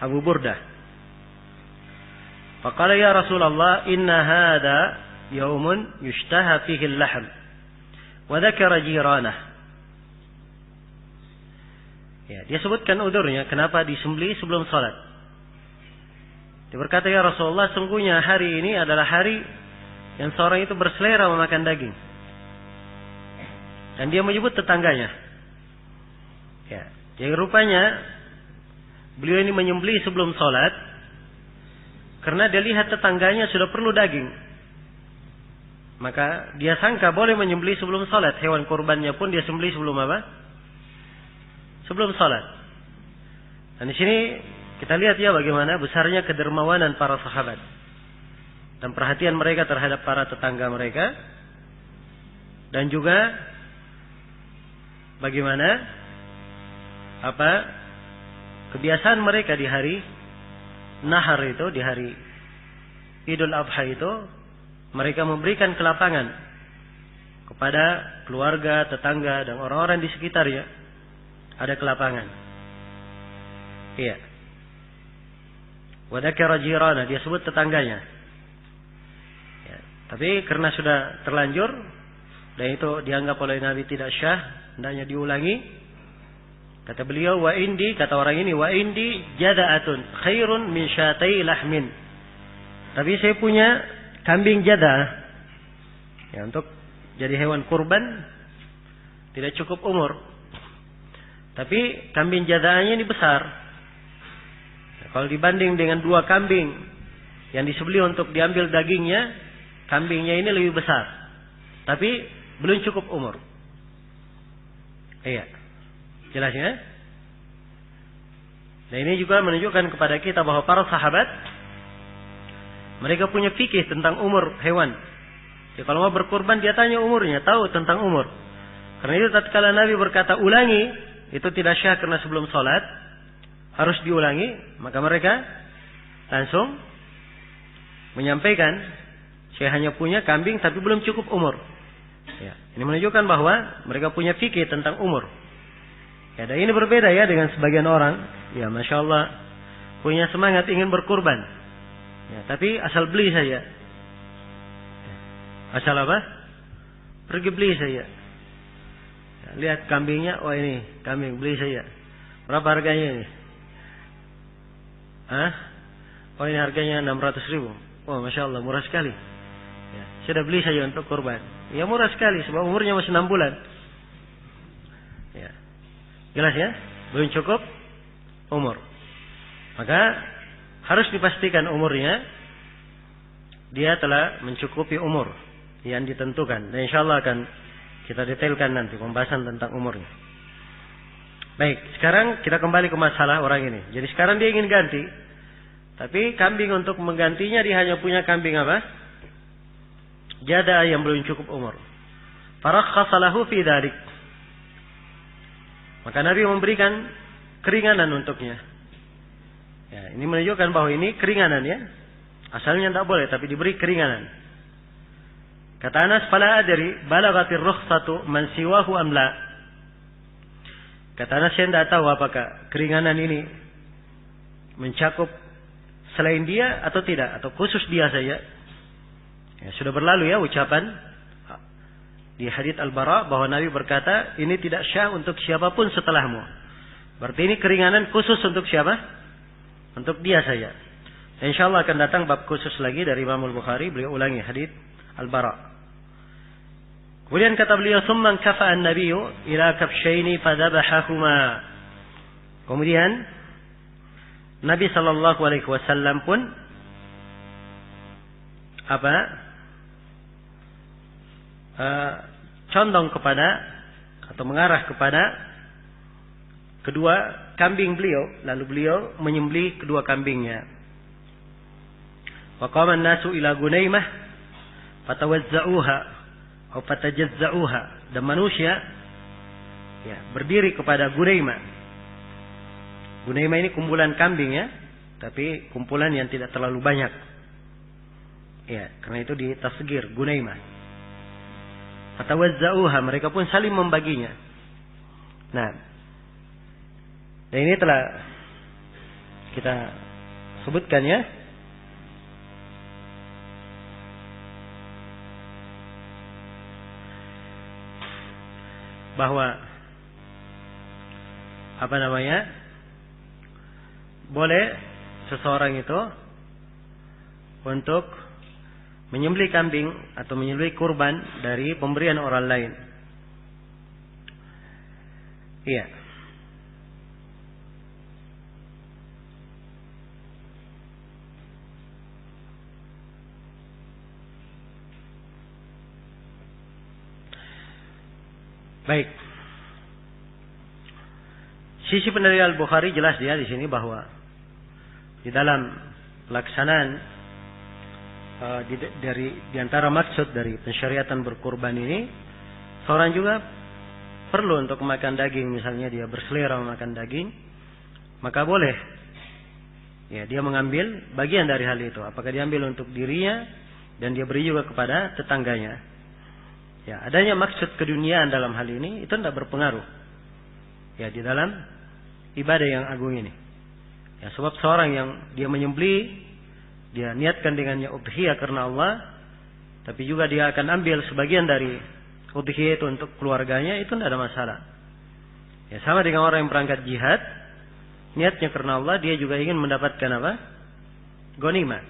Abu Burdah. Faqala ya Rasulullah, inna hadha yaumun yushtaha fihi al-lahm wa dzakara jiranah. Ya, dia sebutkan udurnya kenapa disembelih sebelum salat. Dia berkata, ya Rasulullah, sungguhnya hari ini adalah hari yang seorang itu berselera memakan daging. Dan dia menyebut tetangganya. Ya, jadi rupanya beliau ini menyembelih sebelum salat karena dia lihat tetangganya sudah perlu daging. Maka dia sangka boleh menyembelih sebelum salat. Hewan kurbannya pun dia sembelih sebelum apa? Sebelum salat. Dan di sini kita lihat ya bagaimana besarnya kedermawanan para sahabat dan perhatian mereka terhadap para tetangga mereka, dan juga bagaimana kebiasaan mereka di hari nahar itu, di hari Idul Adha itu, mereka memberikan kelapangan kepada keluarga, tetangga, dan orang-orang di sekitarnya. Ada kelapangan. Iya. Wa dzakara jirana, dia sebut tetangganya. Ya, tapi karena sudah terlanjur dan itu dianggap oleh Nabi tidak syah, hendaknya diulangi. Kata beliau, wa indi, kata orang ini, wa indi jada'atun khairun min syatai lahmin. Tapi saya punya kambing jadah. Ya, untuk jadi hewan kurban tidak cukup umur. Tapi kambing jadahnya ini besar. Nah, kalau dibanding dengan 2 kambing yang disembelih untuk diambil dagingnya, kambingnya ini lebih besar. Tapi belum cukup umur. Iya. Jelas ya? Nah, ini juga menunjukkan kepada kita bahwa para sahabat mereka punya fikih tentang umur hewan. Ya, kalau mau berkurban dia tanya umurnya, tahu tentang umur. Karena itu tatkala Nabi berkata ulangi, itu tidak syah karena sebelum sholat harus diulangi, maka mereka langsung menyampaikan, saya hanya punya kambing tapi belum cukup umur. Ya, ini menunjukkan bahwa mereka punya fikih tentang umur. Ya, dan ini berbeda ya dengan sebagian orang. Ya, masya Allah, punya semangat ingin berkurban. Ya, tapi asal beli saja. Asal apa? Pergi beli saja. Ya, lihat kambingnya, oh ini kambing, beli saja. Berapa harganya ini? Oh ini harganya 600.000. Oh masya Allah, murah sekali. Ya, sudah beli saja untuk kurban. Ya murah sekali, sebab umurnya masih 6 bulan. Ya. Jelas ya? Belum cukup umur. Maka harus dipastikan umurnya dia telah mencukupi umur yang ditentukan. Dan insyaAllah akan kita detailkan nanti pembahasan tentang umurnya. Baik, sekarang kita kembali ke masalah orang ini. Jadi sekarang dia ingin ganti, tapi kambing untuk menggantinya dia hanya punya kambing apa? Jada yang belum cukup umur. Farakhkhasa lahu fi dzalik. Maka Nabi memberikan keringanan untuknya. Ya, ini menunjukkan bahwa ini keringanan ya. Asalnya tidak boleh, tapi diberi keringanan. Kata Anas, fala adri balagatir rukhsatu man siwahu am la. Kata Anas, saya tidak tahu apakah keringanan ini mencakup selain dia atau tidak, atau khusus dia saja. Ya, sudah berlalu ya ucapan di hadits Al-Bara bahwa Nabi berkata, ini tidak syah untuk siapapun setelahmu. Berarti ini keringanan khusus untuk siapa? Untuk dia saja. InsyaAllah akan datang bab khusus lagi dari Imam Al-Bukhari. Beliau ulangi hadits Al-Bara. Kemudian kata beliau, "Tsumman kafa'an nabiyyu ila kabshaini fadhabahahuma." Kemudian Nabi sallallahu alaihi wasallam pun condong kepada atau mengarah kepada kedua kambing beliau, lalu beliau menyembelih kedua kambingnya. Wa qama an-nasu ila Gunaymah fatawazza'uha atau fatajazza'uha, dan manusia ya berdiri kepada Gunaymah. Gunaimah ini kumpulan kambing ya, tapi kumpulan yang tidak terlalu banyak. Ya, karena itu ditasghir Gunaimah. Fatawazza'uha, mereka pun saling membaginya. Nah, dan ini telah kita sebutkan ya. Bahwa boleh seseorang itu untuk menyembelih kambing atau menyembelih kurban dari pemberian orang lain. Iya. Baik. Sisi pendalil Al-Bukhari jelas dia di sini bahwa di dalam pelaksanaan di antara maksud dari pensyariatan berkurban ini, seorang juga perlu untuk makan daging, misalnya dia berselera makan daging, maka boleh ya dia mengambil bagian dari hal itu. Apakah diambil untuk dirinya dan dia beri juga kepada tetangganya. Ya, adanya maksud keduniaan dalam hal ini itu tidak berpengaruh ya di dalam ibadah yang agung ini. Ya, sebab seorang yang dia menyembelih, dia niatkan dengannya udhiyah karena Allah, tapi juga dia akan ambil sebagian dari udhiyah itu untuk keluarganya, itu tidak ada masalah. Ya, sama dengan orang yang berangkat jihad, niatnya karena Allah, dia juga ingin mendapatkan apa? Ghanimah.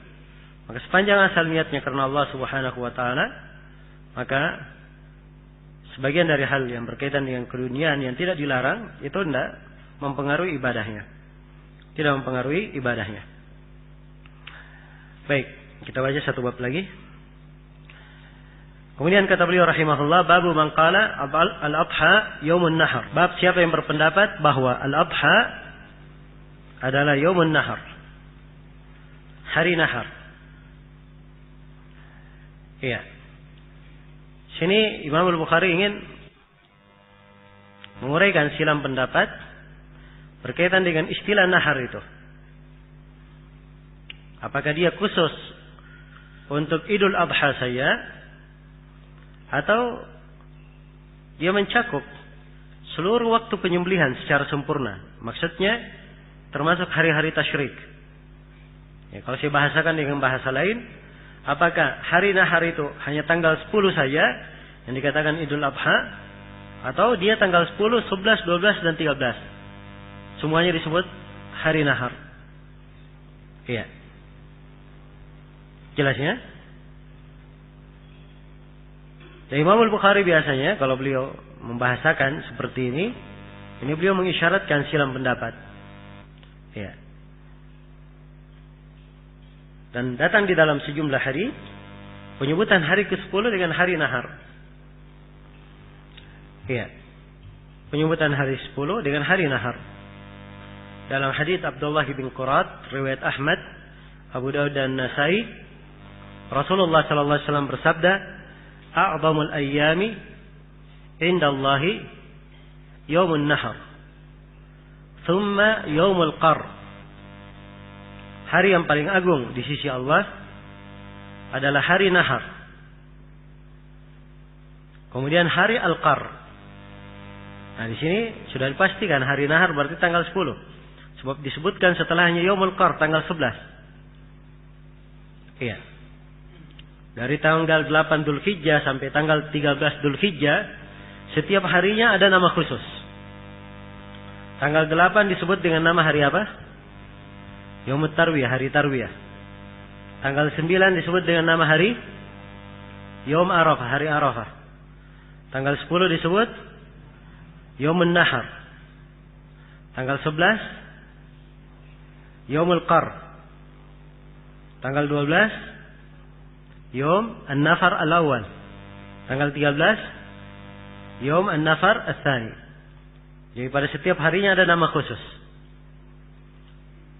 Maka sepanjang asal niatnya karena Allah Subhanahu wa taala, maka sebagian dari hal yang berkaitan dengan keduniaan yang tidak dilarang itu tidak mempengaruhi ibadahnya. Tidak mempengaruhi ibadahnya. Baik, kita baca satu bab lagi. Kemudian kata beliau rahimahullah, babu man qala al-adha yaumun nahar. Bab siapa yang berpendapat bahwa al-adha adalah yaumun nahar, hari nahar. Iya. Sini Imam Al-Bukhari ingin menguraikan silam pendapat berkaitan dengan istilah nahar itu. Apakah dia khusus untuk Idul Adha saja atau dia mencakup seluruh waktu penyembelihan secara sempurna? Maksudnya termasuk hari-hari tasyrik. Ya, kalau saya bahasakan dengan bahasa lain, apakah hari nahar itu hanya tanggal 10 saja yang dikatakan Idul Adha, atau dia tanggal 10, 11, 12 dan 13 semuanya disebut hari nahar? Iya. Jelasnya? Ya, Imam Al-Bukhari biasanya kalau beliau membahasakan seperti ini beliau mengisyaratkan silam pendapat. Iya. Dan datang di dalam sejumlah hari penyebutan hari ke-10 dengan hari nahar. Iya. Penyebutan hari 10 dengan hari nahar. Dalam hadis Abdullah bin Qurat, riwayat Ahmad, Abu Dawud dan Nasai, Rasulullah sallallahu alaihi wasallam bersabda, "A'zamul ayyami indallahi yaumun nahar, thumma yaumul qar." Hari yang paling agung di sisi Allah adalah hari nahar. Kemudian hari al-qar. Nah, di sini sudah dipastikan hari nahar berarti tanggal 10. Sebab disebutkan setelahnya yaumul qar tanggal 11. Iya. Dari tanggal 8 Dzulhijjah sampai tanggal 13 Dzulhijjah, setiap harinya ada nama khusus. Tanggal 8 disebut dengan nama hari apa? Yaumut Tarwiyah, hari Tarwiyah. Tanggal 9 disebut dengan nama hari Yaum Arafah, hari Arafah. Tanggal 10 disebut Yaumun Nahar. Tanggal 11 Yaumul Qar. Tanggal 12 Yaum An-Nafar Al-Awwal. Tanggal 13 Yaum An-Nafar Al-Thani. Jadi pada setiap harinya ada nama khusus.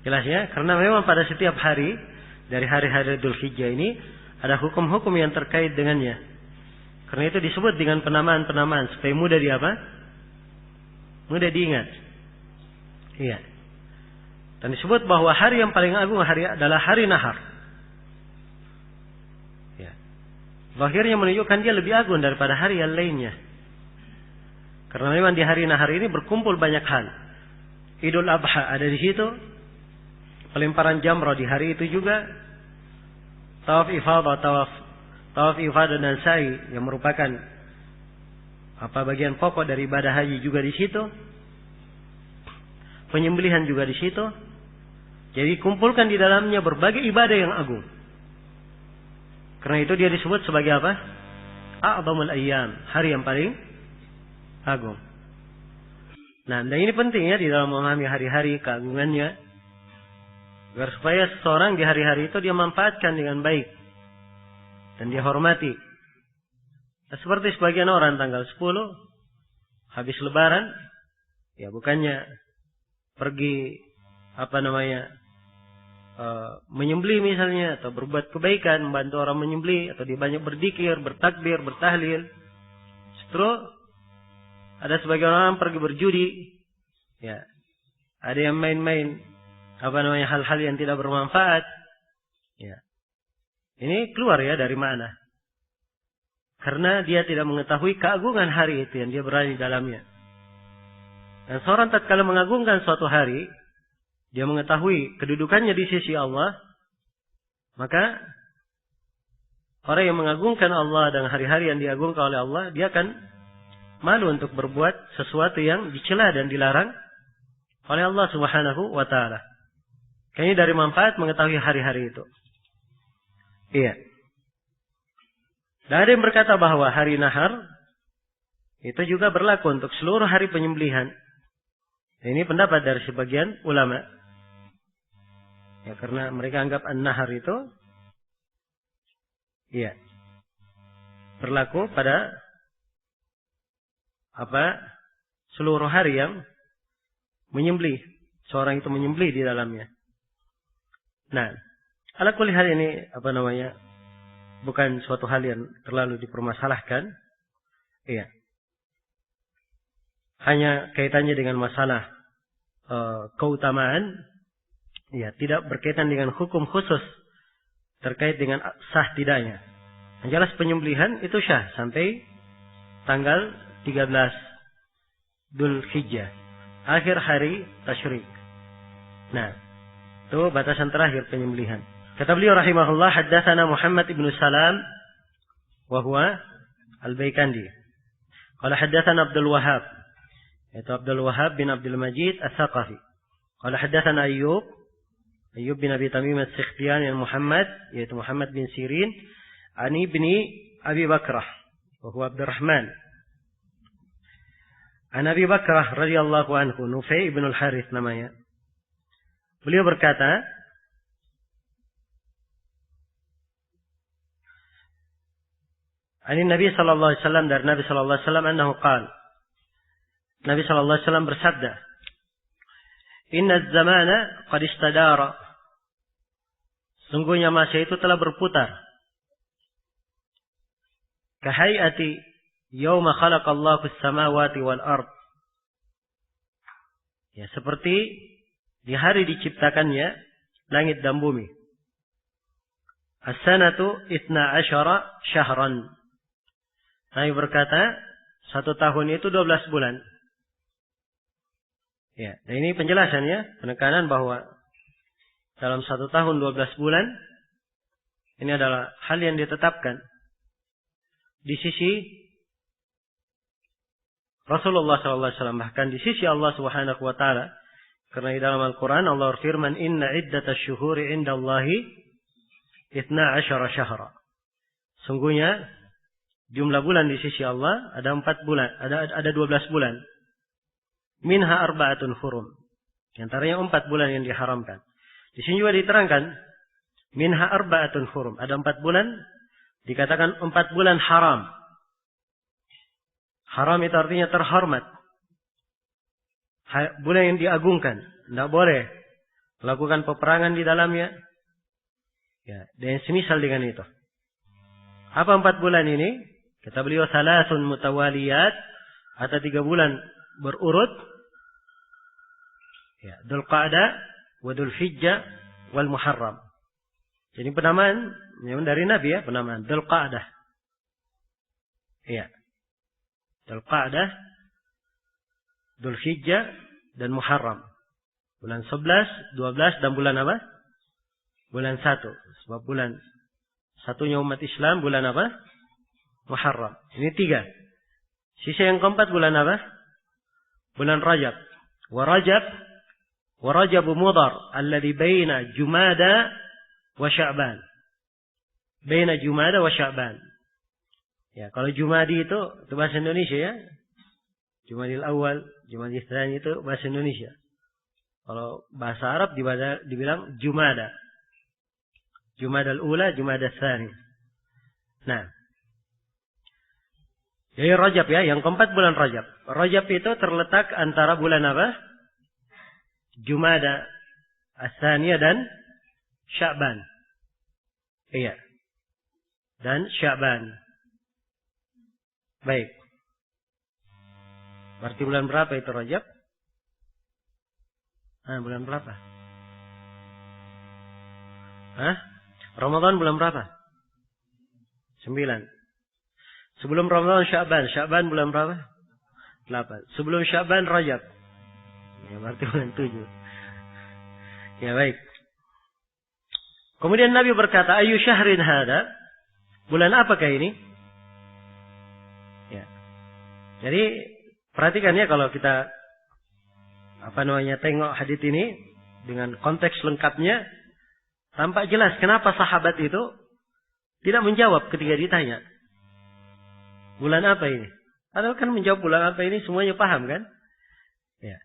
Jelas ya? Karena memang pada setiap hari dari hari-hari Dzulhijjah ini ada hukum-hukum yang terkait dengannya. Karena itu disebut dengan penamaan-penamaan supaya mudah mudah diingat. Iya. Dan disebut bahwa hari yang paling agung adalah hari nahar. Ya. Akhirnya menunjukkan dia lebih agung daripada hari yang lainnya. Karena memang di hari nahar ini berkumpul banyak hal. Idul Adha ada di situ. Pelemparan jamrah di hari itu juga. Tawaf ifadah dan sa'i yang merupakan bagian pokok dari ibadah haji juga di situ. Penyembelihan juga di situ. Jadi kumpulkan di dalamnya berbagai ibadah yang agung. Karena itu dia disebut sebagai apa? A'zamul ayyam, hari yang paling agung. Nah, dan ini penting ya di dalam memahami hari-hari keagungannya. Agar supaya seseorang di hari-hari itu dia manfaatkan dengan baik. Dan dia hormati. Nah, seperti sebagian orang tanggal 10 habis lebaran, ya bukannya pergi menyembelih misalnya, atau berbuat kebaikan, membantu orang menyembelih, atau dia banyak berzikir, bertakbir, bertahlil. Justru ada sebagian orang pergi berjudi, ya, ada yang main-main hal-hal yang tidak bermanfaat, ya. Ini keluar ya dari mana? Karena dia tidak mengetahui keagungan hari itu yang dia berada di dalamnya. Dan seorang tatkala mengagungkan suatu hari, dia mengetahui kedudukannya di sisi Allah, maka orang yang mengagungkan Allah dan hari-hari yang diagungkan oleh Allah, dia akan malu untuk berbuat sesuatu yang dicela dan dilarang oleh Allah Subhanahu wa taala. Kayaknya dari manfaat mengetahui hari-hari itu. Iya. Dan ada yang berkata bahwa hari nahar itu juga berlaku untuk seluruh hari penyembelihan. Ini pendapat dari sebagian ulama. Ya, karena mereka anggap an-nahar itu iya, berlaku pada seluruh hari yang menyembelih. Seorang itu menyembelih di dalamnya. Nah, ala kulli hal ini bukan suatu hal yang terlalu dipermasalahkan. Iya. Hanya kaitannya dengan masalah keutamaan, ya, tidak berkaitan dengan hukum khusus terkait dengan sah tidaknya. Yang jelas penyembelihan itu sah sampai tanggal 13 Dzulhijjah, akhir hari tasyrik. Nah, itu batasan terakhir penyembelihan. Kata beliau rahimahullah, haddatsana Muhammad ibn Salam wa huwa al-Baikandi. Qala haddatsana Abdul Wahhab, yaitu Abdul Wahhab bin Abdul Majid As-Saqafi. Qala haddatsana Ayyub bin Abi Tamim As-Sikhtiyani Muhammad, yaitu Muhammad bin Sirin, ani bin Abi Bakrah wa huwa Abdurrahman. An Abi Bakrah radhiyallahu anhu, Nufai bin Al-Harith namanya. Beliau berkata, Ani Nabi sallallahu alaihi wasallam, dari Nabi sallallahu alaihi wasallam, annahu qala, Nabi sallallahu alaihi wasallam bersabda, Inna az-zamana qad istadara. Sungguhnya masa itu telah berputar. Kahayati yauma khalaqallahu as-samawati wal ard. Ya, seperti di hari diciptakannya langit dan bumi. As-sanatu 12 syahran. Nabi berkata, 1 tahun itu 12 bulan. Ya, dan ini penjelasannya, penekanan bahwa dalam 1 tahun 12 bulan ini adalah hal yang ditetapkan di sisi Rasulullah SAW, bahkan di sisi Allah Subhanahu wa taala. Karena di dalam Al-Quran Allah berfirman, Inna iddatash syuhuri indallahi 12 syahra. Sungguhnya jumlah bulan di sisi Allah ada 4 bulan, ada 12 bulan. Minha arba'atun hurum. Di antaranya 4 bulan yang diharamkan. Di sini juga diterangkan, minha arba'atun hurum. Ada 4 bulan, dikatakan 4 bulan haram. Haram itu artinya terhormat. Bulan yang diagungkan. Tidak boleh melakukan peperangan di dalamnya. Ya, dan semisal dengan itu. Apa 4 bulan ini? Kata beliau, salasun mutawaliyat. Atau 3 bulan berurut. Ya, Dzulqa'dah wa Dzulhijjah wal Muharram. Jadi penamaan yang dari Nabi ya, penamaan Dzulqa'dah. Iya. Dzulqa'dah, Dzulhijjah dan Muharram. Bulan 11, 12 dan bulan apa? Bulan 1. Sebab bulan satunya umat Islam bulan apa? Muharram. Ini 3. Sisa yang keempat bulan apa? Bulan Rajab. Wa Rajab Mudhar alladhi baina Jumada wa Sya'ban. Baina Jumada wa Sya'ban. Ya, kalau Jumadi itu bahasa Indonesia ya. Jumadil Awal, Jumadil Tsani itu bahasa Indonesia. Kalau bahasa Arab dibilang Jumada. Jumadal Ula, Jumadal Tsani. Nah. Jadi Rajab ya, yang keempat bulan Rajab. Rajab itu terletak antara bulan apa? Jumada Ats-Tsaniyah dan Sya'ban. Iya. Dan Sya'ban. Baik. Berarti bulan berapa itu Rajab? Bulan berapa? Ramadan bulan berapa? 9. Sebelum Ramadan Sya'ban. Sya'ban bulan berapa? 8. Sebelum Sya'ban Rajab. Ya berarti bulan 7. Ya baik. Kemudian Nabi berkata, "Ayu syahrin hada?" Bulan apakah ini? Ya. Jadi perhatikan ya kalau kita tengok hadits ini dengan konteks lengkapnya, tampak jelas kenapa sahabat itu tidak menjawab ketika ditanya. Bulan apa ini? Padahal kan menjawab bulan apa ini semuanya paham kan? Ya.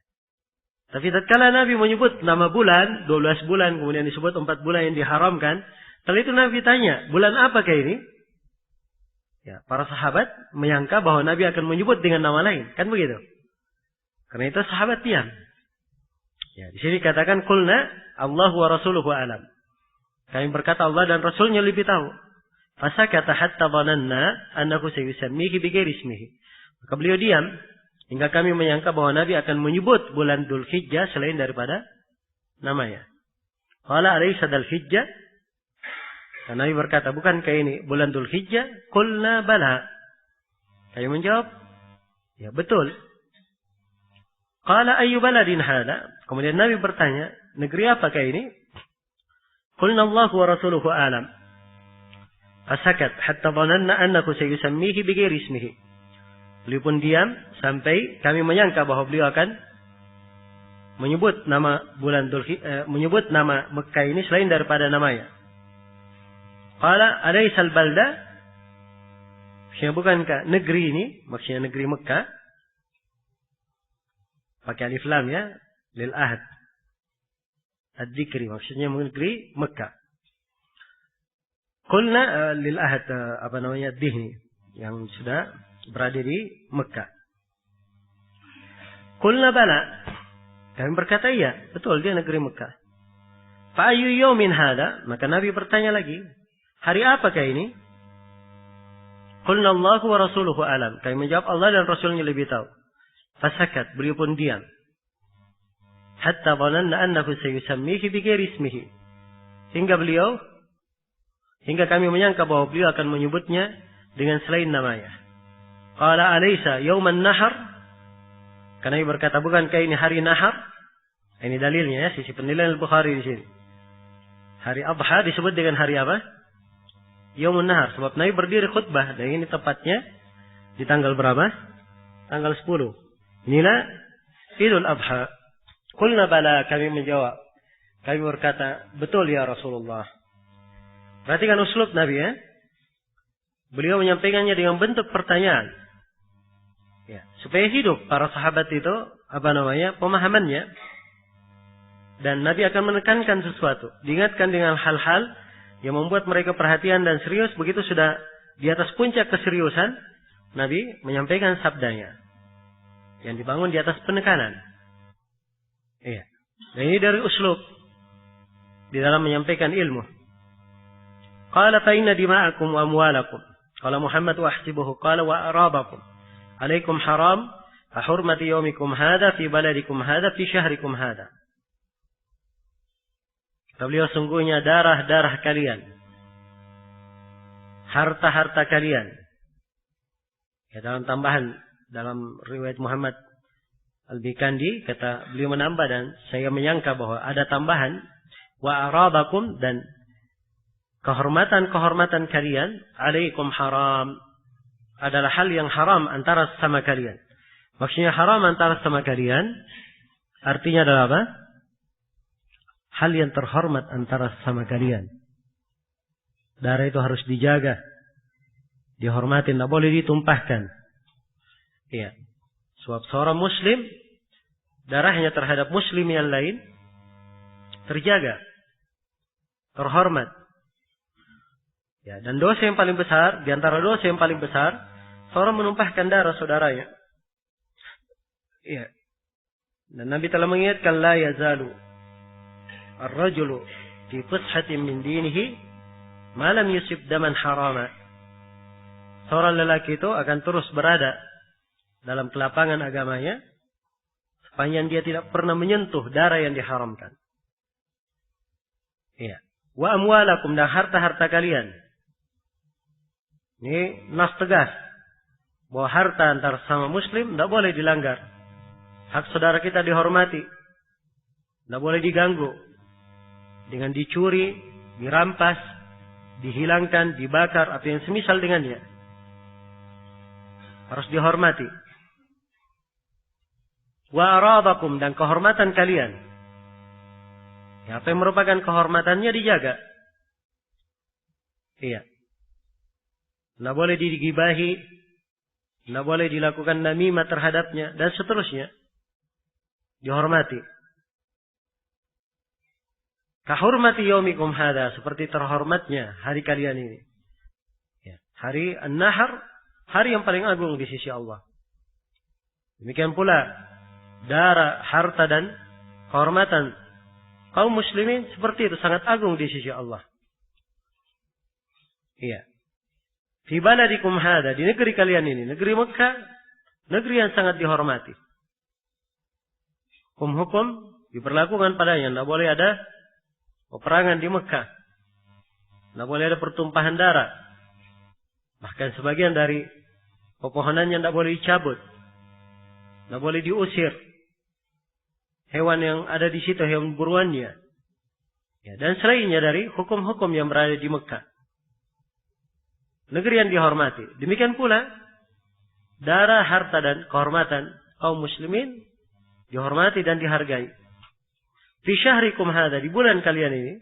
Tapi tatkala Nabi menyebut nama bulan, 12 bulan, kemudian disebut 4 bulan yang diharamkan, setelah itu Nabi tanya, bulan apakah ini? Ya, para sahabat menyangka bahwa Nabi akan menyebut dengan nama lain, kan begitu? Karena itu sahabat diam. Ya, di sini katakan qulna Allah wa rasuluhu alam. Kami berkata Allah dan Rasulnya lebih tahu. Fasakata hatta dhananna annahu sayusammihi bighairi ismihi. Maka beliau diam hingga kami menyangka bahwa Nabi akan menyebut bulan Dzulhijjah selain daripada namanya. Qala alaysa Dzulhijjah? Dan Nabi berkata, bukankah ini bulan Dzulhijjah? Qulna bala. Kami menjawab, ya betul. Qala ayyu baladin hada? Kemudian Nabi bertanya, negeri apakah ini? Qulna Allah wa rasuluhu alam. Fasakat hatta dhananna annahu sayusammihi bighairi ismihi. Beliau pun diam sampai kami menyangka bahwa beliau akan menyebut nama bulan menyebut nama Mekah ini selain daripada namanya. Qala alaysal balda? Maksudnya bukankah negeri ini, maksudnya negeri Mekah, pakai alif lam ya, lil ahad. Ad-dzikri maksudnya negeri Mekah. Qulna lil ahad dihni yang sudah berada di Mekah. Qulna bala. Kami berkata iya, betul dia negeri Mekah. Fa ayyu yawmin hada? Maka Nabi bertanya lagi, hari apakah ini? Qulna Allah wa rasuluhu alam. Kami menjawab Allah dan Rasulnya lebih tahu. Fasakat, beliau pun diam. Hatta dhananna annahu sayusammihi bighairi ismihi. Hingga kami menyangka bahwa beliau akan menyebutnya dengan selain namanya. Qala alaysa yauman nahar? Karena Nabi berkata, bukankah ini hari nahar? Ini dalilnya ya, sisi penilaian Al-Bukhari di sini. Hari Adha disebut dengan hari apa? Yaumun nahar. Sebab Nabi berdiri khutbah. Dan ini tepatnya di tanggal berapa? Tanggal 10. Inilah Idul Adha. Qulna bala, kami menjawab. Kami berkata, betul ya Rasulullah. Perhatikan uslub Nabi ya. Beliau menyampaikannya dengan bentuk pertanyaan. Ya, supaya hidup para sahabat itu, pemahamannya. Dan Nabi akan menekankan sesuatu. Diingatkan dengan hal-hal yang membuat mereka perhatian dan serius. Begitu sudah di atas puncak keseriusan, Nabi menyampaikan sabdanya. Yang dibangun di atas penekanan. Iya. Dan ini dari uslub. Di dalam menyampaikan ilmu. Qala fa inna dima'akum wa amwalakum. Qala Muhammad wa ahsibuhu. Qala wa arabakum. Alaikum haram. Fa hurmati yawmikum hadha fi baladikum hadha fi syahrikum hadha. Kata beliau, sungguhnya darah-darah kalian, harta-harta kalian. Ya, dalam tambahan, dalam riwayat Muhammad Al-Bikandi, kata beliau menambah, dan saya menyangka bahwa ada tambahan, wa arabakum, dan kehormatan-kehormatan kalian, alaikum haram, adalah hal yang haram antara sama kalian. Maksudnya haram antara sama kalian, artinya adalah apa? Hal yang terhormat antara sama kalian. Darah itu harus dijaga, dihormatin, tidak boleh ditumpahkan. Iya. Sebab seorang muslim, darahnya terhadap muslim yang lain terjaga, terhormat. Ya, dan dosa yang paling besar, di antara dosa yang paling besar, seorang menumpahkan darah saudaranya. Iya. Dan Nabi telah mengingatkan, la yazalu ar-rajulu fi fushatin min dinihi ma lam yusib daman harama. Seorang lelaki itu akan terus berada dalam kelapangan agamanya sepanjang dia tidak pernah menyentuh darah yang diharamkan. Iya. Wa amwalakum, dan harta-harta kalian. Ini nas tegas bahwa harta antar sama muslim tidak boleh dilanggar. Hak saudara kita dihormati, tidak boleh diganggu dengan dicuri, dirampas, dihilangkan, dibakar, atau yang semisal dengannya. Harus dihormati. Wa arabakum, dan kehormatan kalian. Ya, apa yang merupakan kehormatannya dijaga. Iya. Tidak boleh digibahi, tidak boleh dilakukan namimah terhadapnya, dan seterusnya. Dihormati. Kahurmati yaumikum hada, seperti terhormatnya hari kalian ini. Ya. Hari An-Nahar, hari yang paling agung di sisi Allah. Demikian pula darah, harta, dan kehormatan kaum muslimin seperti itu, sangat agung di sisi Allah. Iya. Fi baladikum hada, di negeri kalian ini, negeri Mekah, negeri yang sangat dihormati. Hukum-hukum diberlakukan padanya, tidak boleh ada peperangan di Mekah. Tidak boleh ada pertumpahan darah. Bahkan sebagian dari pepohonannya tidak boleh dicabut. Tidak boleh diusir. Hewan yang ada di situ, hewan buruannya. Ya, dan selainnya dari hukum-hukum yang berada di Mekah. Negeri yang dihormati. Demikian pula, darah, harta, dan kehormatan kaum muslimin dihormati dan dihargai. Fi syahrikum hada, di bulan kalian ini,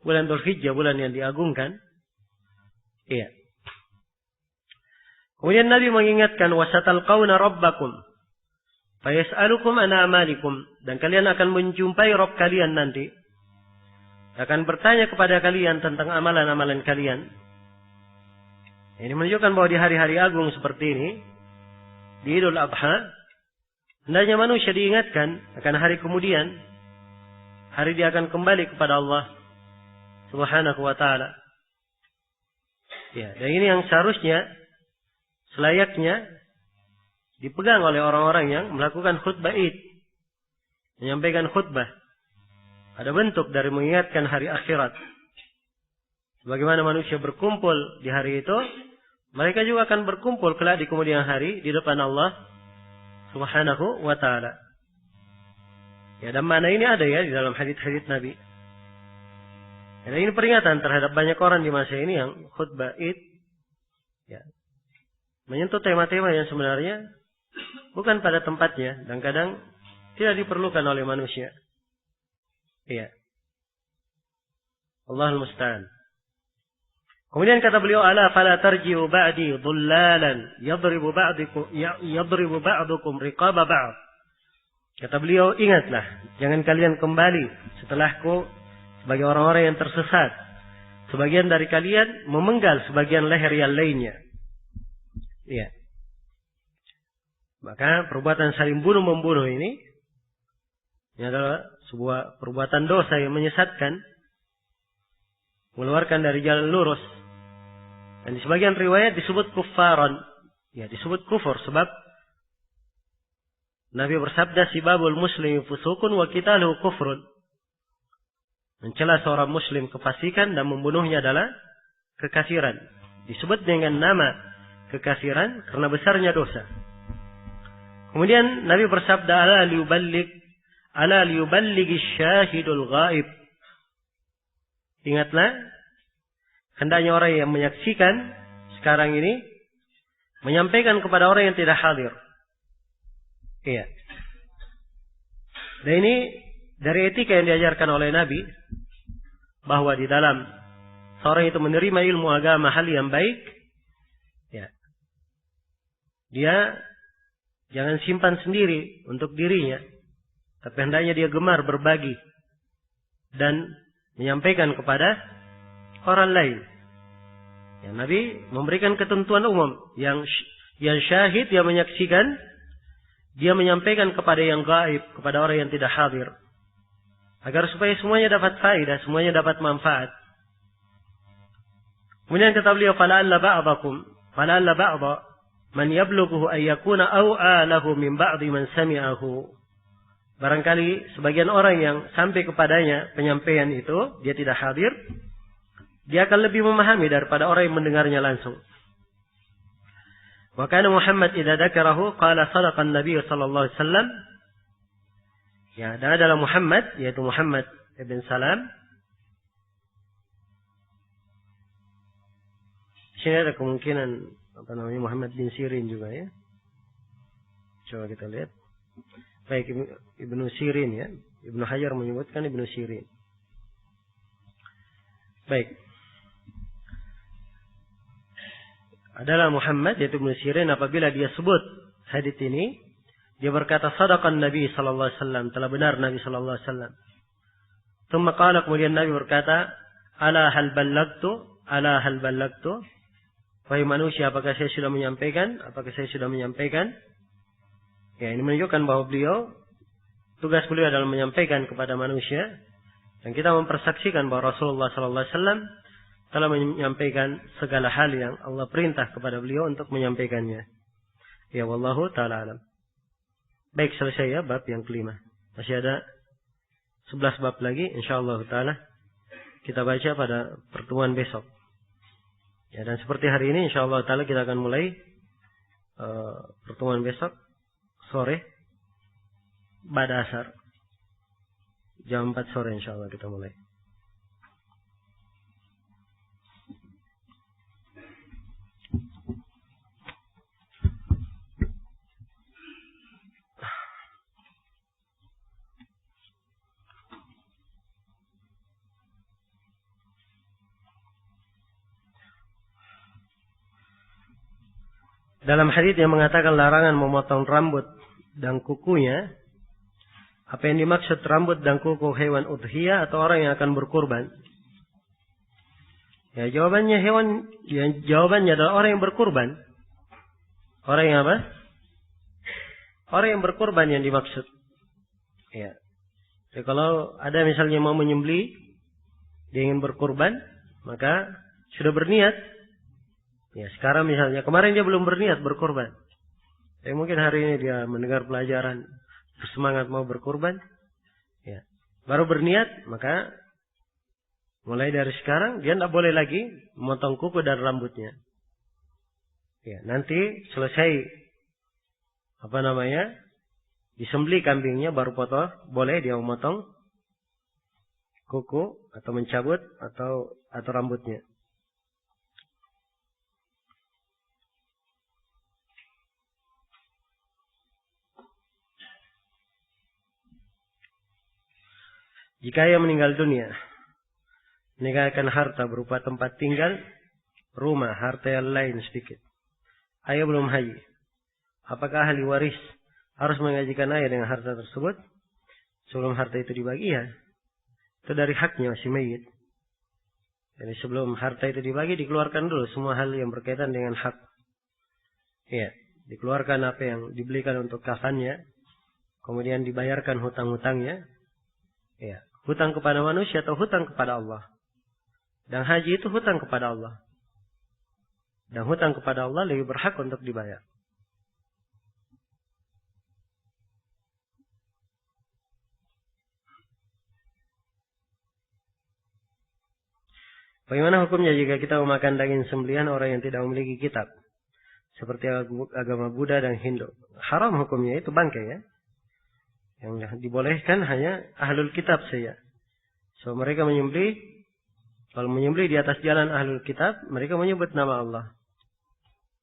bulan Dzulhijjah, bulan yang diagungkan. Iya. Kemudian Nabi mengingatkan, wasatalqauna rabbakum fayas'alukum an a'malikum, dan kalian akan menjumpai Rabb kalian nanti, akan bertanya kepada kalian tentang amalan-amalan kalian. Ini menunjukkan bahwa di hari-hari agung seperti ini, di Idul Adha, hendaknya manusia diingatkan akan hari kemudian, hari dia akan kembali kepada Allah Subhanahu wa ta'ala. Ya, dan ini yang seharusnya, selayaknya dipegang oleh orang-orang yang melakukan khutbah Id, menyampaikan khutbah. Ada bentuk dari mengingatkan hari akhirat. Bagaimana manusia berkumpul di hari itu, mereka juga akan berkumpul kelak di kemudian hari di depan Allah Subhanahu wa ta'ala. Ya, dan mana ini ada ya di dalam hadits-hadits Nabi. Dan ini peringatan terhadap banyak orang di masa ini yang khutbah Id, ya, menyentuh tema-tema yang sebenarnya bukan pada tempatnya dan kadang tidak diperlukan oleh manusia. Iya. Allahul musta'an. Kemudian kata beliau, ala fala tarji'u ba'di dhullalan yadribu ba'dukum riqaba ba'd. Kata beliau, ingatlah, jangan kalian kembali setelahku sebagai orang-orang yang tersesat. Sebagian dari kalian memenggal sebagian leher yang lainnya. Iya. Maka perbuatan saling bunuh-membunuh ini adalah sebuah perbuatan dosa yang menyesatkan, mengeluarkan dari jalan lurus. Dan di sebagian riwayat disebut kufaran. Ya, disebut kufur sebab Nabi bersabda, sibabul muslimi fusukun wa qitaluhu kufrun. Mencela seorang muslim kefasikan dan membunuhnya adalah kekafiran. Disebut dengan nama kekafiran karena besarnya dosa. Kemudian Nabi bersabda, ala liyuballighi syahidul ghaib. Ingatlah, hendaknya orang yang menyaksikan sekarang ini menyampaikan kepada orang yang tidak hadir. Iya. Dan ini dari etika yang diajarkan oleh Nabi, bahwa di dalam seorang itu menerima ilmu agama hal yang baik, ya, dia jangan simpan sendiri untuk dirinya, tapi hendaknya dia gemar berbagi dan menyampaikan kepada orang lain. Ya, Nabi memberikan ketentuan umum yang syahid, yang menyaksikan, dia menyampaikan kepada yang gaib, kepada orang yang tidak hadir, agar supaya semuanya dapat faedah, semuanya dapat manfaat. Kemudian kata beliau, fala'alla ba'da man yablughu ay yakuna aw'a lahu min ba'di man sami'ahu. Barangkali sebagian orang yang sampai kepadanya penyampaian itu, dia tidak hadir, dia akan lebih memahami daripada orang yang mendengarnya langsung. Wa kana Muhammad idza dzakarahu qala sadaqa an-nabiy sallallahu alaihi wasallam. Ya, dan adalah Muhammad, yaitu Muhammad ibn Salam. Sini ada kemungkinan Muhammad bin Sirin juga, ya. Coba kita lihat. Baik, Ibnu Sirin, ya. Ibnu Hajar menyebutkan Ibnu Sirin. Baik. Adalah Muhammad, yaitu Ibnu Sirin, apabila dia sebut hadits ini, dia berkata, sadaqan Nabi sallallahu alaihi wasallam, telah benar Nabi sallallahu alaihi wasallam. Tsumma qala, kemudian Nabi berkata, ala hal ballagtu? Wahai manusia, apakah saya sudah menyampaikan? Ya, ini menunjukkan bahwa tugas beliau adalah menyampaikan kepada manusia, dan kita mempersaksikan bahwa Rasulullah sallallahu alaihi wasallam telah menyampaikan segala hal yang Allah perintah kepada beliau untuk menyampaikannya. Ya, wallahu ta'ala alam. Baik, selesai ya bab yang kelima. Masih ada 11 bab lagi, insyaallah ta'ala kita baca pada pertemuan besok. Ya, dan seperti hari ini insyaallah ta'ala kita akan mulai pertemuan besok sore pada asar jam 4 sore insyaallah kita mulai. Dalam hadits yang mengatakan larangan memotong rambut dan kukunya, apa yang dimaksud rambut dan kuku hewan udhiyah atau orang yang akan berkurban? Ya, jawabannya adalah orang yang berkurban. Orang yang apa? Orang yang berkurban yang dimaksud. Ya. Jadi kalau ada misalnya mau menyembelih, dia ingin berkurban, maka sudah berniat. Ya, sekarang misalnya, kemarin dia belum berniat berkorban. Tapi mungkin hari ini dia mendengar pelajaran, bersemangat mau berkorban. Ya, baru berniat, maka mulai dari sekarang dia tidak boleh lagi memotong kuku dan rambutnya. Ya, nanti selesai disembelih kambingnya baru boleh dia memotong kuku atau mencabut atau rambutnya. Jika ia meninggal dunia, meninggalkan harta berupa tempat tinggal, rumah, harta yang lain sedikit. Ayah belum haji. Apakah ahli waris harus mengajikan ayah dengan harta tersebut sebelum harta itu dibagi? Ya, itu dari haknya masih mayit. Jadi sebelum harta itu dibagi, dikeluarkan dulu semua hal yang berkaitan dengan hak. Ya, dikeluarkan apa yang dibelikan untuk kafannya, kemudian dibayarkan hutang-hutangnya. Ya, hutang kepada manusia atau hutang kepada Allah. Dan haji itu hutang kepada Allah. Dan hutang kepada Allah lebih berhak untuk dibayar. Bagaimana hukumnya jika kita memakan daging sembelihan orang yang tidak memiliki kitab? Seperti agama Buddha dan Hindu. Haram hukumnya, itu bangkai ya. Yang dibolehkan hanya ahlul kitab saja. So mereka menyembelih, kalau menyembelih di atas jalan ahlul kitab, mereka menyebut nama Allah.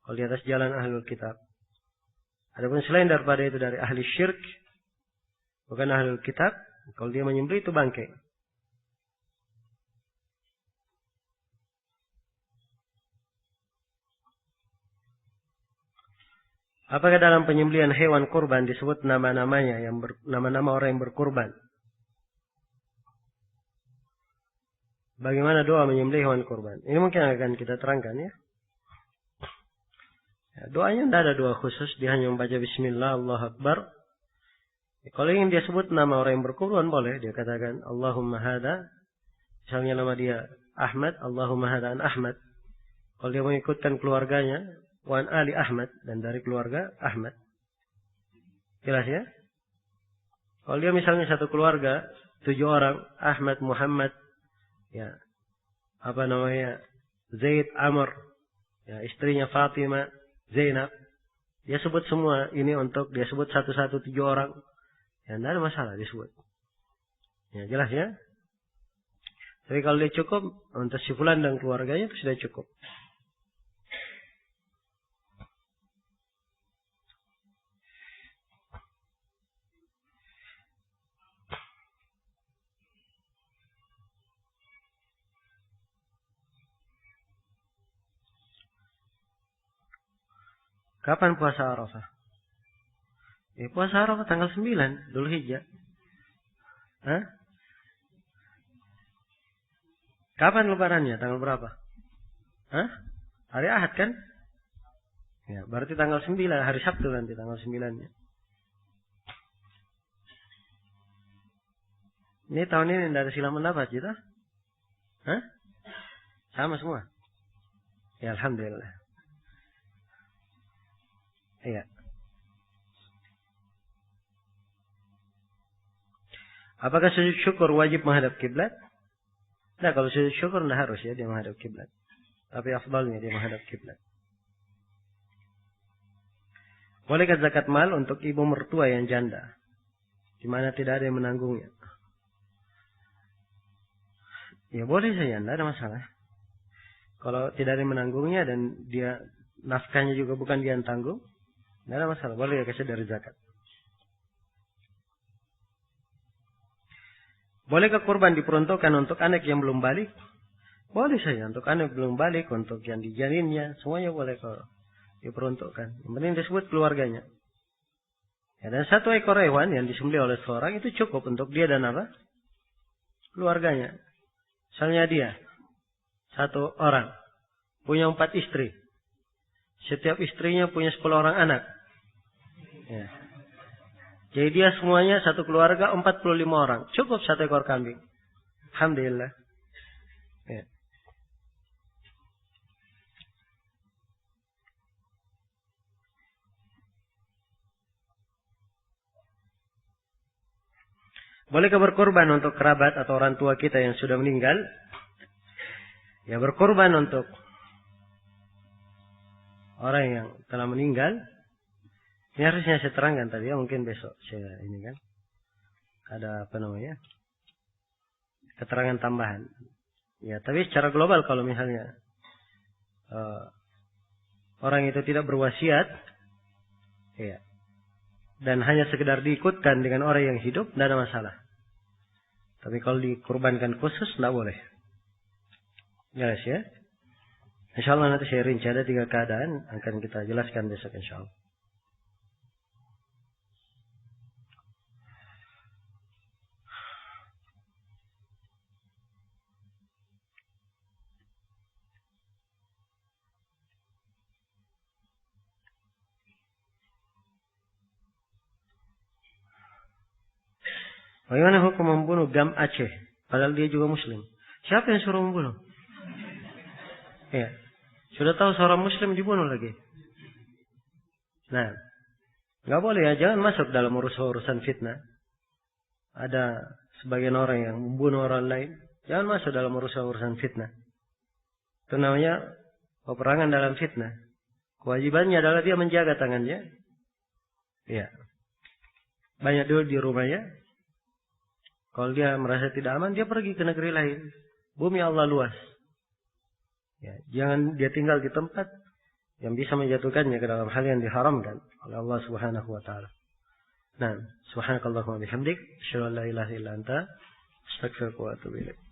Kalau di atas jalan ahlul kitab. Adapun selain daripada itu dari ahli syirk, bukan ahlul kitab, kalau dia menyembelih itu bangkai. Apakah dalam penyembelihan hewan kurban disebut nama-namanya, nama-nama orang yang berkurban? Bagaimana doa menyembelih hewan kurban? Ini mungkin akan kita terangkan ya. Doanya tidak ada doa khusus, dia hanya membaca Bismillah, Allahu Akbar. Kalau ingin dia sebut nama orang yang berkurban boleh, dia katakan Allahumma hada, misalnya nama dia Ahmad, Allahumma hada an Ahmad. Kalau dia mengikutkan keluarganya, Wan Ali Ahmad, dan dari keluarga Ahmad. Jelas ya? Kalau dia misalnya satu keluarga 7 orang, Ahmad, Muhammad, ya, apa namanya, Zaid, Amr, ya, istrinya Fatimah, Zainab, dia sebut semua ini untuk dia sebut satu-satu 7 orang, ya, tidak ada masalah disebut. Ya, jelas ya? Tapi kalau dia cukup untuk si fulan dan keluarganya itu sudah cukup. Kapan puasa Arafah? Puasa Arafah tanggal 9 Dzulhijjah. Hah? Kapan lebarannya? Tanggal berapa? Hah? Hari Ahad kan? Ya, berarti tanggal 9, hari Sabtu nanti tanggal 9-nya. Ini tahun ini tidak ada silang pendapat kita? Hah? Sama semua? Ya, alhamdulillah. Iya. Apakah sujud syukur wajib menghadap kiblat? Nah, kalau sujud syukur tidak harus ya dia menghadap kiblat. Tapi afdalnya dia menghadap kiblat. Bolehkah zakat mal untuk ibu mertua yang janda, di mana tidak ada yang menanggungnya? Ya boleh saja, tidak ada masalah. Kalau tidak ada yang menanggungnya dan dia nafkahnya juga bukan dia yang tanggung, tidak ada masalah, boleh ya kasih dari zakat. Bolehkah kurban diperuntukkan untuk anak yang belum balik? Boleh saja untuk anak belum balik, untuk yang dijaninnya, semuanya boleh kalau diperuntukkan. Yang penting disebut keluarganya. Ya, dan 1 ekor hewan yang disembelih oleh seorang itu cukup untuk dia dan apa? Keluarganya. Misalnya dia 1 orang punya 4 istri. Setiap istrinya punya 10 orang anak. Ya. Jadi dia semuanya satu keluarga 45 orang. Cukup 1 ekor kambing. Alhamdulillah. Ya. Bolehkah berkorban untuk kerabat atau orang tua kita yang sudah meninggal? Ya, berkorban untuk orang yang telah meninggal. Ini harusnya saya terangkan tadi ya, mungkin besok saya ini kan. Ada apa namanya? Keterangan tambahan. Ya, tapi secara global kalau misalnya orang itu tidak berwasiat, ya, dan hanya sekedar diikutkan dengan orang yang hidup, tidak ada masalah. Tapi kalau dikurbankan khusus, tidak boleh. Jelas ya? InsyaAllah nanti saya rinci ada 3 keadaan, akan kita jelaskan besok insyaAllah. Bagaimana hukum membunuh Gam Aceh? Padahal dia juga muslim. Siapa yang suruh membunuh? Ya. Sudah tahu seorang muslim dibunuh lagi. Nah. Nggak boleh ya. Jangan masuk dalam urusan fitnah. Ada sebagian orang yang membunuh orang lain. Jangan masuk dalam urusan fitnah. Itu namanya peperangan dalam fitnah. Kewajibannya adalah dia menjaga tangannya. Iya. Banyak dulu di rumahnya. Kalau dia merasa tidak aman, dia pergi ke negeri lain. Bumi Allah luas. Ya, jangan dia tinggal di tempat yang bisa menjatuhkannya ke dalam hal yang diharamkan oleh Allah Subhanahu wa taala. Nah, subhanakallahumma bihamdik, asyhadu an la ilaha illa anta, astaghfiruka wa atubu ilaik.